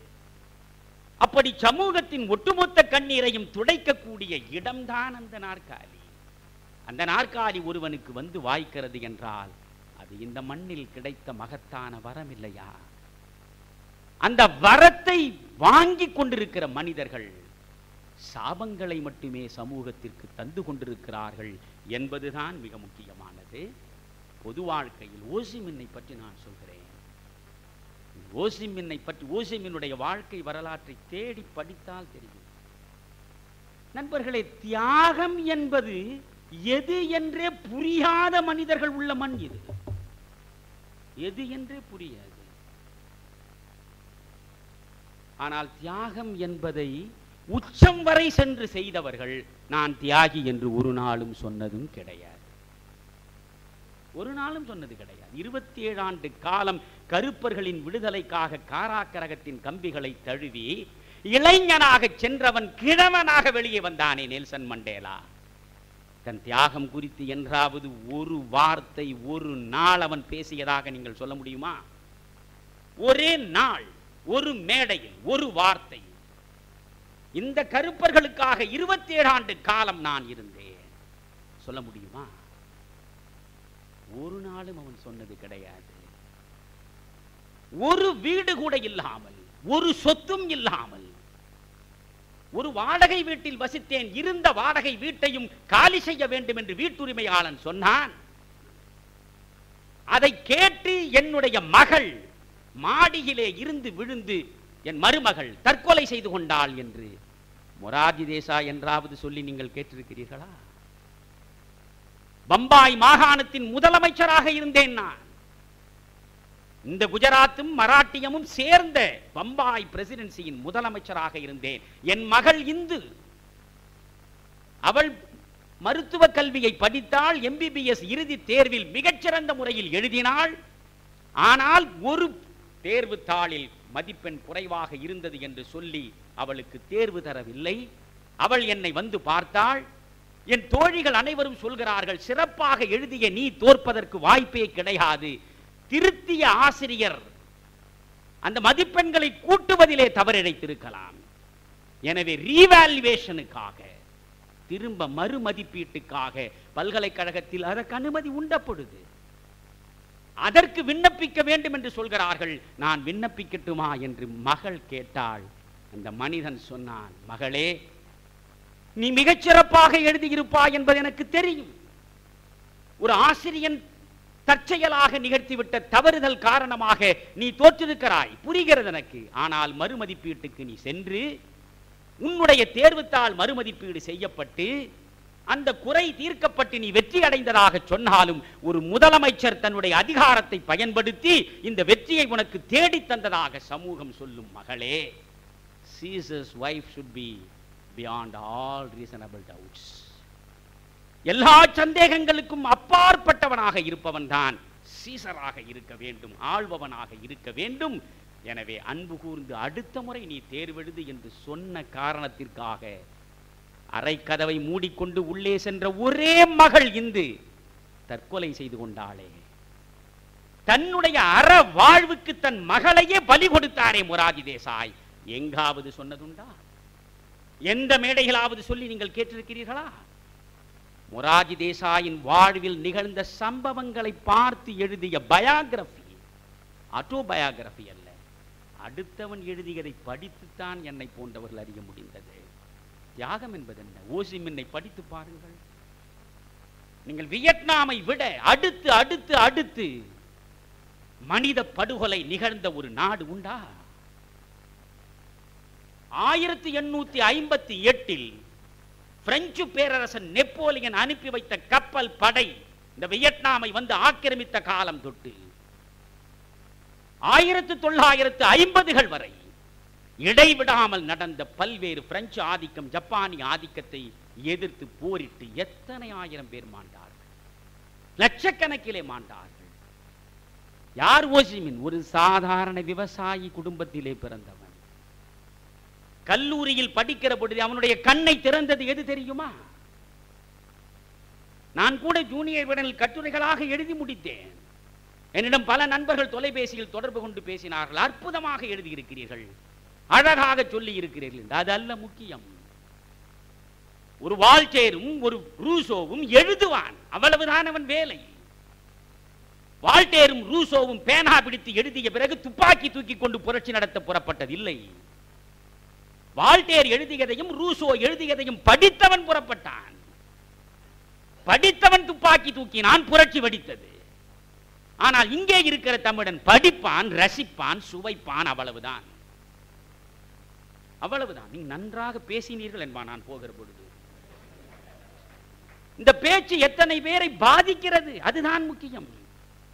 அப்படி சமூகத்தின் ஒட்டுமொத்த கண்ணீரையும் துடைக்கக்கூடிய இடம்தான் அந்த நாற்காலி. அந்த நாற்காலி ஒருவனுக்கு வந்து வாய்க்கிறது என்றால் அது இந்த மண்ணில் கிடைத்த மகத்தான வரம் இல்லையா? அந்த வரத்தை வாங்கி கொண்டிருக்கிற மனிதர்கள் சாபங்களை மட்டுமே சமூகத்திற்கு தந்து கொண்டிருக்கிறார்கள் என்பதுதான் மிக முக்கியமானது. பொது வாழ்க்கையில் ஓசிமின்னை பற்றி நான் சொல்கிறேன். ஓசிமின்னை பற்றி, ஓசிமினுடைய வாழ்க்கை வரலாற்றை தேடி படித்தால் தெரியும். நண்பர்களே, தியாகம் என்பது எது என்றே புரியாத மனிதர்கள் உள்ள மண் இது. எது என்றே புரியாது. ஆனால் தியாகம் என்பதை உச்சம் வரை சென்று செய்தவர்கள் நான் தியாகி என்று ஒரு நாளும் சொன்னதும் கிடையாது. ஒரு நாளும் சொன்னது கிடையாது. 27 ஆண்டு காலம் கருப்பர்களின் விடுதலைக்காக காராக்கரகத்தின் கம்பிகளை தழுவி இளைஞனாக சென்றவன் கிழவனாக வெளியே வந்தானே நெல்சன் மண்டேலா. தன் தியாகம் குறித்து என்றாவது ஒரு வார்த்தை ஒரு நாள் அவன் பேசியதாக நீங்கள் சொல்ல முடியுமா? ஒரே நாள், ஒரு மேடையில் ஒரு வார்த்தை, இந்த கருப்பர்களுக்காக 27 ஆண்டு காலம் நான் இருந்தேன், சொல்ல முடியுமா? ஒரு நாளும் அவன் சொன்னது கிடையாது. ஒரு வீடு கூட இல்லாமல், ஒரு சொத்தும் இல்லாமல், ஒரு வாடகை வீட்டில் வசித்தேன், இருந்த வாடகை வீட்டையும் காலி செய்ய வேண்டும் என்று வீட்டுரிமையாளன் சொன்னான். அதை கேட்டு என்னுடைய மகள் மாடியிலே இருந்து விழுந்து என் மருமகள் தற்கொலை செய்து கொண்டாள் என்று மொரார்ஜி தேசாய் என்றாவது சொல்லி நீங்கள் கேட்டிருக்கிறீர்களா? பம்பாய் மாகாணத்தின் முதலமைச்சராக இருந்தேன் நான். இந்த குஜராத்தும் மராட்டியமும் சேர்ந்த பம்பாய் பிரசிடென்சியின் முதலமைச்சராக இருந்தேன். என் மகள் இந்து, அவள் மருத்துவ கல்வியை படித்தாள், MBBS இறுதி தேர்வில் மிகச்சிறந்த முறையில் எழுதினாள். ஆனால் ஒரு தேர்வு தாளில் மதிப்பெண் குறைவாக இருந்தது என்று சொல்லி அவளுக்கு தேர்வு தரவில்லை. அவள் என்னை வந்து பார்த்தாள். என் தோழிகள் அனைவரும் சொல்கிறார்கள், சிறப்பாக எழுதிய நீ தோற்பதற்கு வாய்ப்பே கிடையாது, திருத்திய ஆசிரியர் அந்த மதிப்பெண்களை கூட்டுவதிலே தவறிழைத்திருக்கலாம். எனவே ரீவால்யூவேஷனுக்காக, திரும்ப மறுமதிப்பீட்டுக்காக பல்கலைக்கழகத்தில் அதற்கு அனுமதி உண்டப்படுது. அதற்கு விண்ணப்பிக்க வேண்டும் என்று சொல்கிறார்கள். நான் விண்ணப்பிக்கட்டுமா என்று மகள் கேட்டாள். அந்த மனிதன் சொன்னான், மகளே, நீ மிகச்சிறப்பாக எழுதியிருப்பாய் என்பது எனக்கு தெரியும். ஒரு ஆசிரியன் தற்செயலாக நிகழ்த்திவிட்ட தவறுதல் காரணமாக நீ தோற்றிருக்கிறாய், புரிகிறது எனக்கு. ஆனால் மறுமதிப்பீட்டுக்கு நீ சென்று உன்னுடைய தேர்வுத்தாள் மறுமதிப்பீடு செய்யப்பட்டு அந்த குறை தீர்க்கப்பட்டு நீ வெற்றி அடைந்ததாக சொன்னாலும் ஒரு முதலமைச்சர் தன்னுடைய அதிகாரத்தை பயன்படுத்தி இந்த வெற்றியை உனக்கு தேடி தந்ததாக சமூகம் சொல்லும். மகளே, Caesar's wife should be beyond all reasonable doubts. எல்லா சந்தேகங்களுக்கும் அப்பாற்பட்டவனாக இருப்பவன் தான் சீசராக இருக்க வேண்டும், ஆள்பவனாக இருக்க வேண்டும். எனவே அன்பு கூர்ந்து அடுத்த முறை நீ தேர்வெழுது என்று சொன்ன காரணத்திற்காக அரை கதவை மூடிக்கொண்டு உள்ளே சென்ற ஒரே மகள் இந்து தற்கொலை செய்து கொண்டாளே. தன்னுடைய அற வாழ்வுக்கு தன் மகளையே பலி கொடுத்தாரே மொரார்ஜி தேசாய். எங்காவது சொன்னதுண்டா? எந்த மேடைகளாவது சொல்லி நீங்கள் கேட்டிருக்கிறீர்களா? மொரார்ஜி தேசாயின் வாழ்வில் நிகழ்ந்த சம்பவங்களை பார்த்து எழுதிய பயோகிராபி, ஆட்டோபயோகிராபி அல்ல, அடுத்தவன் எழுதியதை படித்துத்தான் என்னை போன்றவர்கள் அறிய முடிந்தது. தியாகம் என்பது என்ன? ஓசிமின்னை படித்து பாருங்கள். நீங்கள் வியட்நாமை விட அடுத்து அடுத்து அடுத்து மனித படுகொலை நிகழ்ந்த ஒரு நாடு உண்டா? 1858 பிரெஞ்சு பேரரசன் நெப்போலியன் அனுப்பி வைத்த கப்பல் படை இந்த வியட்நாமை வந்து ஆக்கிரமித்த காலம் தொட்டு 1950கள் வரை இடைவிடாமல் நடந்த பல்வேறு பிரெஞ்சு ஆதிக்கம், ஜப்பானிய ஆதிக்கத்தை எதிர்த்து போரிட்டு எத்தனை ஆயிரம் பேர் மாண்டார்கள், லட்சக்கணக்கிலே மாண்டார்கள். யார் ஓசிமின்? ஒரு சாதாரண விவசாயி குடும்பத்திலே பிறந்தவன். கல்லூரியில் படிக்கிற பொழுது அவனுடைய கண்ணை திறந்தது எது தெரியுமா? நான் கூட ஜூனியர் விடனில் கட்டுரைகளாக எழுதி முடித்தேன். என்னிடம் பல நண்பர்கள் தொலைபேசியில் தொடர்பு கொண்டு பேசினார்கள். அற்புதமாக எழுதியிருக்கிறீர்கள், அழகாக சொல்லி இருக்கிறீர்கள். அதல்ல முக்கியம். ஒரு வால்டேரும் ஒரு ரூசோவும் எழுதுவான், அவ்வளவுதான் அவன் வேலை. வால்டேரும் ரூசோவும் பேனா பிடித்து எழுதிய பிறகு துப்பாக்கி தூக்கி கொண்டு புரட்சி நடத்த புறப்பட்டதில்லை. வால்டேர் எழுதியதையும் ரூசோ எழுதியதையும் படித்தவன் புறப்பட்டான். படித்தவன் துப்பாக்கி தூக்கினான், புரட்சி வெடித்தது. ஆனால் இங்கே இருக்கிற தமிழன் படிப்பான், ரசிப்பான், சுவைப்பான், அவ்வளவுதான். அவ்வளவுதான். நீங்க நன்றாக பேசினீர்கள் என்பான் நான் போகிற பொழுது. இந்த பேச்சு எத்தனை பேரை பாதிக்கிறது, அதுதான் முக்கியம்.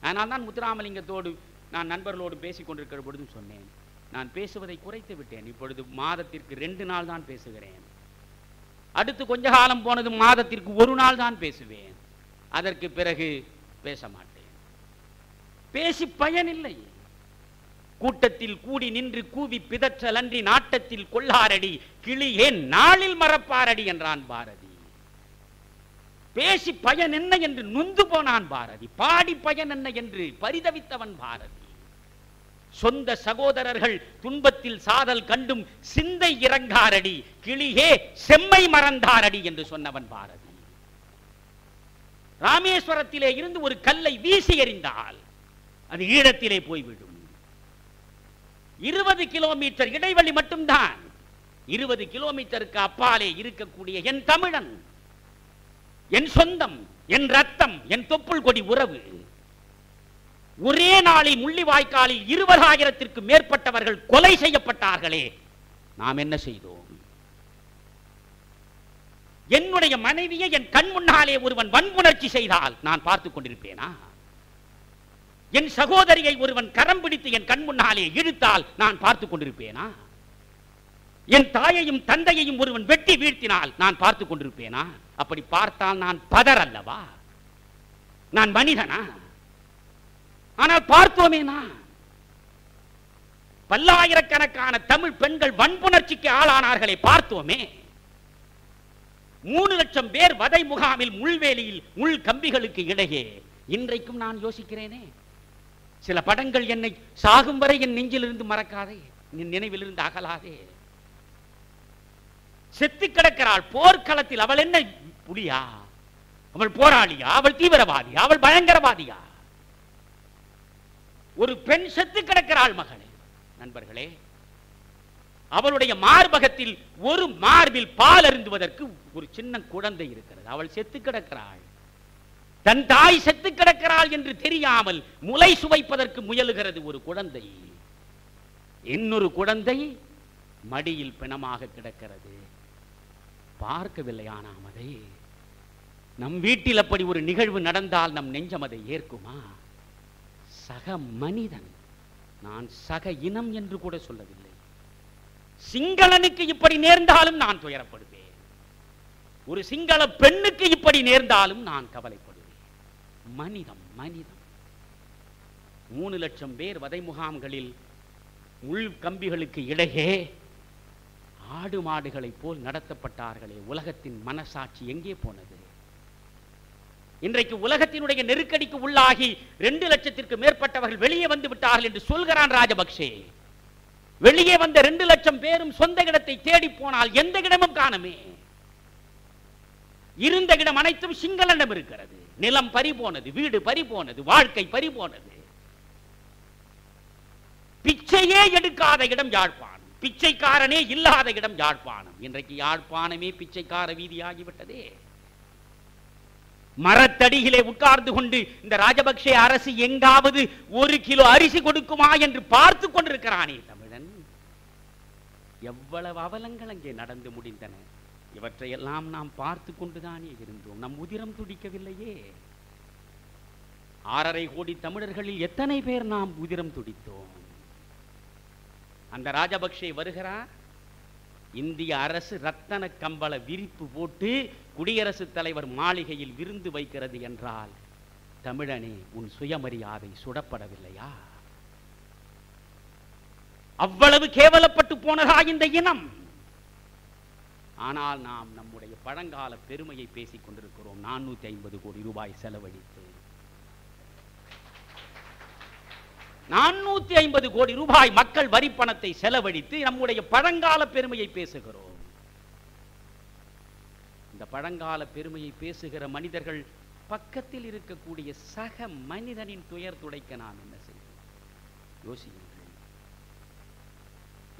ஆனால் தான் முத்துராமலிங்கத்தோடு நான் நண்பர்களோடு பேசிக் கொண்டிருக்கிற பொழுதும் சொன்னேன், நான் பேசுவதை குறைத்து விட்டேன். இப்பொழுது மாதத்திற்கு 2 நாள் தான் பேசுகிறேன். அடுத்து கொஞ்ச காலம் போனது மாதத்திற்கு 1 நாள் தான் பேசுவேன். அதற்கு பிறகு பேச மாட்டேன். பேசி பயனில்லை. கூட்டத்தில் கூடி நின்று கூவி பிதற்றலன்றி நாட்டத்தில் கொள்ளாரடி கிளியே நாளில் மறப்பாரடி என்றான் பாரதி. பேசி பயன் என்ன என்று நொந்து போனான் பாரதி. பாடி பயன் என்ன என்று பரிதவித்தவன் பாரதி. சொந்த சகோதரர்கள் துன்பத்தில் சாதல் கண்டும் சிந்தை இறங்காரடி கிளியே செம்மை மறந்தாரடி என்று சொன்னவன் பாரதி. ராமேஸ்வரத்திலே இருந்து ஒரு கல்லை வீசி எறிந்தால் அது ஈழத்திலே போய்விடும். 20 கிலோமீட்டர் இடைவெளி மட்டும்தான். 20 கிலோமீட்டருக்கு அப்பாலே இருக்கக்கூடிய என் தமிழன், என் சொந்தம், என் ரத்தம், என் தொப்புள் கொடி உறவு, ஒரே நாளில் முள்ளிவாய்க்காலில் 20,000ற்கு மேற்பட்டவர்கள் கொலை செய்யப்பட்டார்களே, நாம் என்ன செய்தோம்? என்னுடைய மனைவியை என் கண் முன்னாலே ஒருவன் வன்புணர்ச்சி செய்தால் நான் பார்த்துக் கொண்டிருப்பேனா? என் சகோதரியை ஒருவன் கரம் பிடித்து என் கண் முன்னாலே இழுத்தால் நான் பார்த்துக் கொண்டிருப்பேனா? என் தாயையும் தந்தையையும் ஒருவன் வெட்டி வீழ்த்தினால் நான் பார்த்துக் கொண்டிருப்பேனா? அப்படி பார்த்தால் நான் பதர் அல்லவா? நான் மனிதனா? ஆனால் பார்த்தோமேனா? பல்லாயிரக்கணக்கான தமிழ் பெண்கள் வன்புணர்ச்சிக்கு ஆளானார்களே, பார்த்தோமே. 3 லட்சம் பேர் வதை முகாமில் முள்வேலியில் முள் கம்பிகளுக்கு இடையே. இன்றைக்கும் நான் யோசிக்கிறேனே, சில படங்கள் என்னை சாகும் வரை என் நெஞ்சிலிருந்து மறக்காதே, என் நினைவிலிருந்து அகலாதே. செத்து கிடக்கிறாள் போர்க்களத்தில். அவள் என்ன புலியா? அவள் போராளியா? அவள் தீவிரவாதியா? அவள் பயங்கரவாதியா? ஒரு பெண் செத்து கிடக்கிறாள் மகளே. நண்பர்களே, அவளுடைய மார்பகத்தில் ஒரு மார்பில் பால் அருந்துவதற்கு ஒரு சின்ன குழந்தை இருக்கிறது. அவள் செத்து கிடக்கிறாள். தன் தாய் செத்து கிடக்கிறாள் என்று தெரியாமல் முலை சுவைப்பதற்கு முயலுகிறது ஒரு குழந்தை. இன்னொரு குழந்தை மடியில் பிணமாக கிடக்கிறது. பார்க்கவில்லையா நாம் அதை? நம் வீட்டில் அப்படி ஒரு நிகழ்வு நடந்தால் நம் நெஞ்சம் அதை ஏற்குமா? சக மனிதன், நான் சக இனம் என்று கூட சொல்லவில்லை. சிங்களனுக்கு இப்படி நேர்ந்தாலும் நான் துயரப்படுவேன். ஒரு சிங்கள பெண்ணுக்கு இப்படி நேர்ந்தாலும் நான் கவலைப்படுவேன். மனிதம் மனிதம். 3 லட்சம் பேர் வதை முகாம்களில் உள் கம்பிகளுக்கு இடையே ஆடு மாடுகளை போல் நடத்தப்பட்டார்களே, உலகத்தின் மனசாட்சி எங்கே போனது? இன்றைக்கு உலகத்தினுடைய நெருக்கடிக்கு உள்ளாகி 2 லட்சத்திற்கு மேற்பட்டவர்கள் வெளியே வந்து விட்டார்கள் என்று சொல்கிறான் ராஜபக்சே. வெளியே வந்த 2 லட்சம் பேரும் சொந்த இடத்தை தேடி போனால் எந்த இடமும் காணுமே. இருந்த இடம் அனைத்தும் சிங்களனிடம் இருக்கிறது. நிலம் பறி போனது, வீடு பறி போனது, வாழ்க்கை பறி போனது. பிச்சையே எடுக்காத இடம் யாழ்ப்பாணம், பிச்சைக்காரனே இல்லாத இடம் யாழ்ப்பாணம். இன்றைக்கு யாழ்ப்பாணமே பிச்சைக்கார வீதியாகிவிட்டதே. மரத்தடியிலே உட்கார்ந்து கொண்டு இந்த ராஜபக்சே அரசு எங்காவது 1 கிலோ அரிசி கொடுக்குமா என்று பார்த்து கொண்டிருக்கிறானே தமிழன். எவ்வளவு அவலங்கள் அங்கே நடந்து முடிந்தன. இவற்றையெல்லாம் நாம் பார்த்து கொண்டுதானே இருந்தோம். நம் உதிரம் துடிக்கவில்லையே. 6.5 கோடி தமிழர்களில் எத்தனை பேர் நாம் உதிரம் துடித்தோம்? அந்த ராஜபக்சே வருகிறார். இந்திய அரசு ரத்தன கம்பள விரிப்பு போட்டு குடியரசுத் தலைவர் மாளிகையில் விருந்து வைக்கிறது என்றால், தமிழனே, உன் சுயமரியாதை சுடப்படவில்லையா? அவ்வளவு கேவலப்பட்டு போனதா இந்த இனம்? ஆனால் நாம் நம்முடைய பழங்கால பெருமையை பேசிக் கொண்டிருக்கிறோம். 450 கோடி ரூபாய் செலவழித்து 450 கோடி ரூபாய் மக்கள் வரி பணத்தை செலவழித்து நம்முடைய பழங்கால பெருமையை பேசுகிறோம். இந்த பழங்கால பெருமையை பேசுகிற மனிதர்கள் பக்கத்தில் இருக்கக்கூடிய சக மனிதனின் துயர் துடைக்க நாம் என்ன செய்வோம்? யோசியுங்கள்.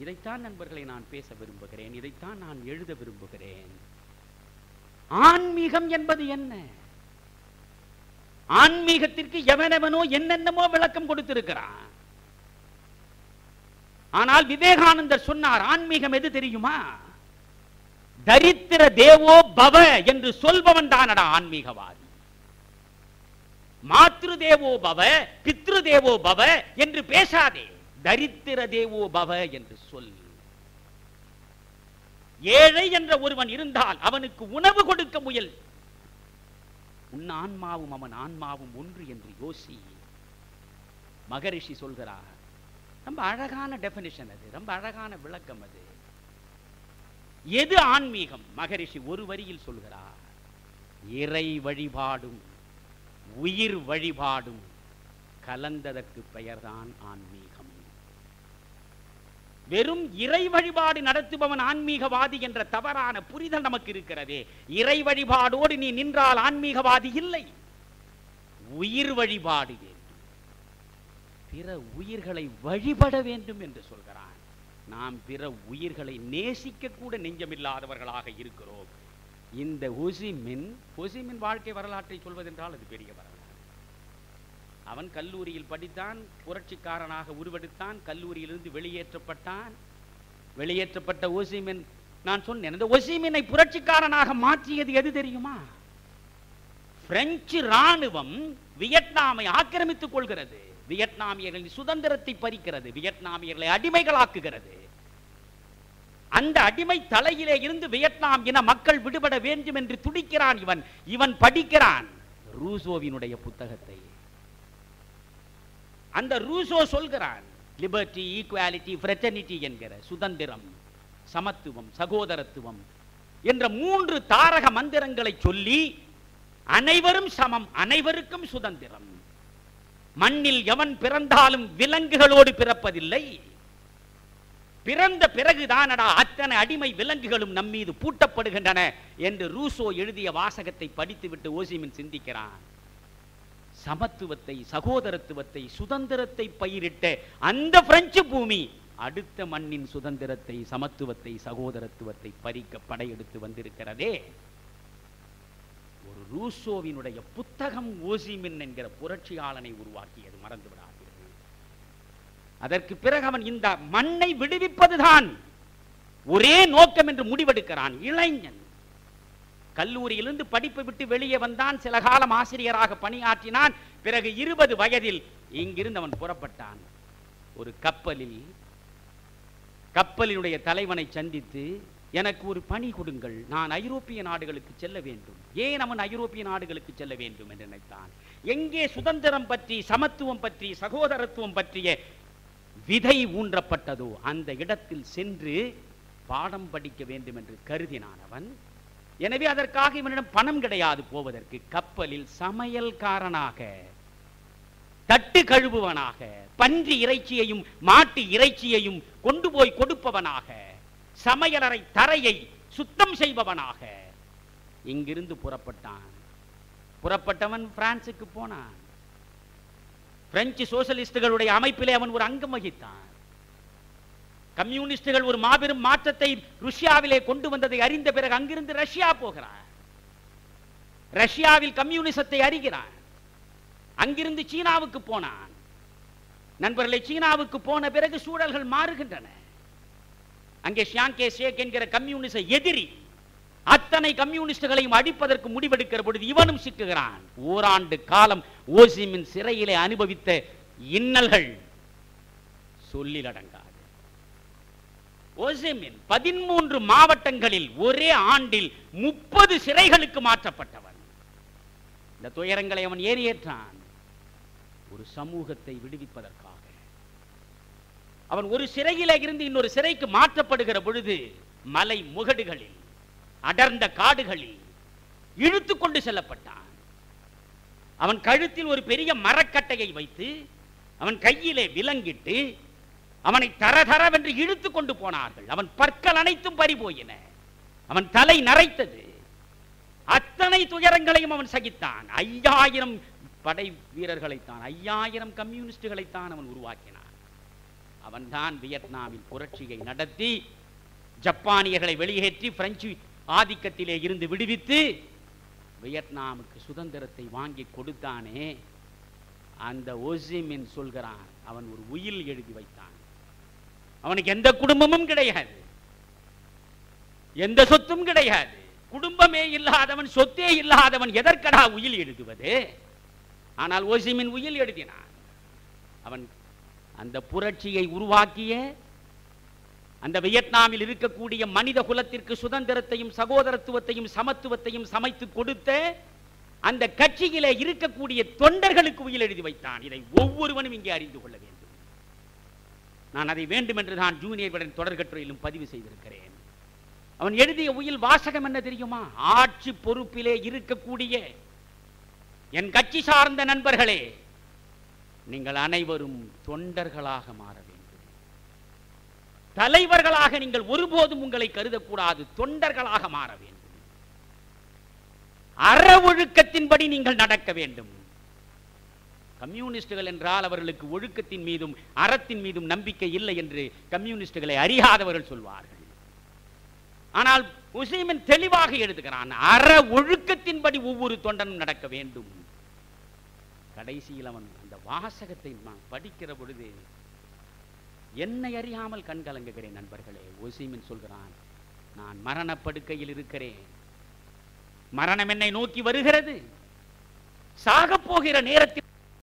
இதைத்தான் நண்பர்களை நான் பேச விரும்புகிறேன். இதைத்தான் நான் எழுத விரும்புகிறேன். ஆன்மீகம் என்பது என்ன? ஆன்மீகத்திற்கு எவனெவனோ என்னென்னமோ விளக்கம் கொடுத்திருக்கிறான். ஆனால் விவேகானந்தர் சொன்னார், ஆன்மீகம் எது தெரியுமா? தரித்திர தேவோ பவ என்று சொல்பவன் தானடா ஆன்மீகவாதி. மாத்ரு தேவோ பவ பித்ரு தேவோ பவ என்று பேசாதே, தரித்திர தேவோ பவ என்று சொல். ஏழை என்ற ஒருவன் இருந்தால் அவனுக்கு உணவு கொடுக்க முயல். உன் ஆன்மாவும் அவன் ஆன்மாவும் ஒன்று என்று யோசி. மகரிஷி சொல்கிறார். ரொம்ப அழகான டெபினிஷன் அது, ரொம்ப அழகான விளக்கம் அது. எது ஆன்மீகம்? மகரிஷி ஒரு வரியில் சொல்கிறார், இறை வழிபாடும் உயிர் வழிபாடும் கலந்ததற்கு பெயர்தான் ஆன்மீகம். வெறும் இறை வழிபாடு நடத்துபவன் ஆன்மீகவாதி என்ற தவறான புரிதல் நமக்கு இருக்கிறதே. இறை வழிபாடோடு நீ நின்றால் ஆன்மீகவாதி இல்லை. உயிர் வழிபாடு வேண்டும், பிற உயிர்களை வழிபட வேண்டும் என்று சொல்கிறான். நாம் பிற உயிர்களை நேசிக்க கூட நெஞ்சமில்லாதவர்களாக இருக்கிறோம். இந்த ஹொசிமின் வாழ்க்கை வரலாற்றை சொல்வதென்றால் அது பெரிய வரலாறு. அவன் கல்லூரியில் படித்தான், புரட்சிக்காரனாக உருவெடுத்தான், கல்லூரியிலிருந்து வெளியேற்றப்பட்டான். வெளியேற்றப்பட்ட ஹொசிமின், நான் சொன்னேன், இந்த ஹொசிமினை புரட்சிக்காரனாக மாற்றியது எது தெரியுமா? பிரெஞ்சு ராணுவம் வியட்நாமை ஆக்கிரமித்துக் கொள்கிறது, வியட்நாமியர்களின் சுதந்திரத்தை பறிக்கிறது, வியட்நாமியர்களை அடிமைகளாக்குகிறது. அந்த அடிமை தலையிலே இருந்து வியட்நாம் இன மக்கள் விடுபட வேண்டும் என்று துடிக்கிறான். இவன் படிக்கிறான் ரூசோவினுடைய புத்தகத்தை. அந்த ரூசோ சொல்கிறான், லிபர்ட்டி, ஈக்குவாலிட்டி, ஃப்ரெட்டர்னிட்டி என்கிற சுதந்திரம், சமத்துவம், சகோதரத்துவம் என்ற 3 தாரக மந்திரங்களை சொல்லி அனைவரும் சமம், அனைவருக்கும் சுதந்திரம். மண்ணில் எவன் பிறந்தாலும் விலங்குகளோடு பிறப்பதில்லை. பிறந்த பிறகுதானடா அத்தனை அடிமை விலங்குகளும் நம்மீது பூட்டப்படுகின்றன என்று ரூசோ எழுதிய வாசகத்தை படித்துவிட்டு ஹொசிமின் சிந்திக்கிறான். சமத்துவத்தை, சகோதரத்துவத்தை, சுதந்திரத்தை பயிரிட்ட அந்த பிரெஞ்சு பூமி அடுத்த மண்ணின் சுதந்திரத்தை, சமத்துவத்தை, சகோதரத்துவத்தை பறிக்க படையெடுத்து வந்திருக்கிறதே. ஒரு ரூசோவினுடைய புத்தகம் ஹொசிமின் என்கிற புரட்சியாளனை உருவாக்கியது, மறந்து விடாதீர்கள். அதற்கு பிறகு அவன் இந்த மண்ணை விடுவிப்பதுதான் ஒரே நோக்கம் என்று முடிவெடுக்கிறான். இளைஞன் கல்லூரியிலிருந்து படிப்பை விட்டு வெளியே வந்தான், சில காலம் ஆசிரியராக பணியாற்றினான். பிறகு 20 வயதில் இங்கிருந்து அவன் புறப்பட்டான். ஒரு கப்பலினுடைய தலைவனை சந்தித்து, எனக்கு ஒரு பணி கொடுங்கள், நான் ஐரோப்பிய நாடுகளுக்கு செல்ல வேண்டும். ஏன் அவன் ஐரோப்பிய நாடுகளுக்கு செல்ல வேண்டும் என்று நினைத்தான்? எங்கே சுதந்திரம் பற்றி, சமத்துவம் பற்றி, சகோதரத்துவம் பற்றிய விதை ஊன்றப்பட்டதோ அந்த இடத்தில் சென்று பாடம் படிக்க வேண்டும் என்று கருதினான் அவன். எனவே அதற்காக இவனிடம் பணம் கிடையாது போவதற்கு. கப்பலில் சமையல்காரனாக, தட்டு கழுவுவனாக, பன்றி இறைச்சியையும் மாட்டு இறைச்சியையும் கொண்டு போய் கொடுப்பவனாக, சமையலறை தரையை சுத்தம் செய்பவனாக இங்கிருந்து புறப்பட்டான். புறப்பட்டவன் பிரான்சுக்கு போனான். பிரெஞ்சு சோசலிஸ்டுகளுடைய அமைப்பிலே அவன் ஒரு அங்கம் வகித்தான். கம்யூனிஸ்டுகள் ஒரு மாபெரும் மாற்றத்தை ருஷ்யாவிலே கொண்டு வந்ததை அறிந்த பிறகு அங்கிருந்து ரஷ்யா போகிறான். ரஷ்யாவில் கம்யூனிசத்தை அறிகிறான். அங்கிருந்து சீனாவுக்கு போனான். நண்பர்களை, சீனாவுக்கு போன பிறகு சூழல்கள் மாறுகின்றன. அங்கே ஷியாங்கே ஷேக் என்கிற கம்யூனிச எதிரி அத்தனை கம்யூனிஸ்டுகளையும் அடிப்பதற்கு முடிவெடுக்கிற பொழுது இவனும் சிக்குகிறான். ஓராண்டு காலம் ஹொசிமின் சிறையிலே அனுபவித்த இன்னல்கள் சொல்லிலடங்காது. ஹொசிமின் 13 மாவட்டங்களில் ஒரே ஆண்டில் 30 சிறைகளுக்கு மாற்றப்பட்டவன். இந்த துயரங்களை அவன் ஏறியேற்றான் ஒரு சமூகத்தை விடுவிப்பதற்காக. அவன் ஒரு சிறையிலே இருந்து இன்னொரு சிறைக்கு மாற்றப்படுகிற பொழுது மலை முகடுகளில், அடர்ந்த காடுகளில் இழுத்து கொண்டு செல்லப்பட்டான். அவன் கழுத்தில் ஒரு பெரிய மரக்கட்டையை வைத்து அவன் கையிலே விலங்கிட்டு அவனை தரதரவென்று இழுத்து கொண்டு போனார்கள். அவன் பற்கள் அனைத்தும் பறிபோயின. அவன் தலை நரைத்தது. அத்தனை துயரங்களையும் அவன் சகித்தான். 5000 படை வீரர்களைத்தான், 5000 கம்யூனிஸ்டுகளைத்தான் அவன் உருவாக்கினான். அவன்தான் வியட்நாமில் புரட்சியை நடத்தி ஜப்பானியர்களை வெளியேற்றி பிரெஞ்சு ஆதிக்கத்திலே இருந்து விடுவித்து வியட்நாமுக்கு சுதந்திரத்தை வாங்கி கொடுத்தானே. அந்த ஹொசிமின் சொல்கிறான், அவன் ஒரு உயில் எழுதி வைத்தான். அவனுக்கு எந்த குடும்பமும் கிடையாது, எந்த சொத்தும் கிடையாது. குடும்பமே இல்லாதவன், சொத்தே இல்லாதவன் எதற்கடா உயில் எழுதுவது? ஆனால் ஓசிமின் உயில் எழுதினான். அவன் அந்த புரட்சியை உருவாக்கிய அந்த வியட்நாமில் இருக்கக்கூடிய மனித குலத்திற்கு சுதந்திரத்தையும் சகோதரத்துவத்தையும் சமத்துவத்தையும் சமைத்து கொடுத்த அந்த கட்சியிலே இருக்கக்கூடிய தொண்டர்களுக்கு உயில் எழுதி வைத்தான். இதை ஒவ்வொருவனும் இங்கே அறிந்து கொள்ள வேண்டும். நான் அதை வேண்டும் என்று தான் ஜூனியர்களுடன் தொடர்கட்டுரையிலும் பதிவு செய்திருக்கிறேன். அவன் எழுதிய உயில் வாசகம் என்ன தெரியுமா? ஆட்சி பொறுப்பிலே இருக்கக்கூடிய என் கட்சி சார்ந்த நண்பர்களே, நீங்கள் அனைவரும் தொண்டர்களாக மாற வேண்டும். தலைவர்களாக நீங்கள் ஒருபோதும் உங்களை கருதக்கூடாது, தொண்டர்களாக மாற வேண்டும். அற ஒழுக்கத்தின்படி நீங்கள் நடக்க வேண்டும். கம்யூனிஸ்டுகள் என்றால் அவர்களுக்கு ஒழுக்கத்தின் மீதும் அறத்தின் மீதும் நம்பிக்கை இல்லை என்று கம்யூனிஸ்டுகளை அறியாதவர்கள் சொல்வார்கள். ஆனால் உசைமின் தெளிவாக எழுதுகிறான், அற ஒழுக்கத்தின்படி ஒவ்வொரு தொண்டனும் நடக்க வேண்டும். கடைசியில் அவன் அந்த வாசகத்தை நான் படிக்கிற பொழுது என்னை அறியாமல் கண்கலங்குகிறேன் நண்பர்களே. உசைமின் சொல்கிறான், நான் மரணப்படுக்கையில் இருக்கிறேன், மரணம் என்னை நோக்கி வருகிறது, சாகப் போகிற நேரத்தில்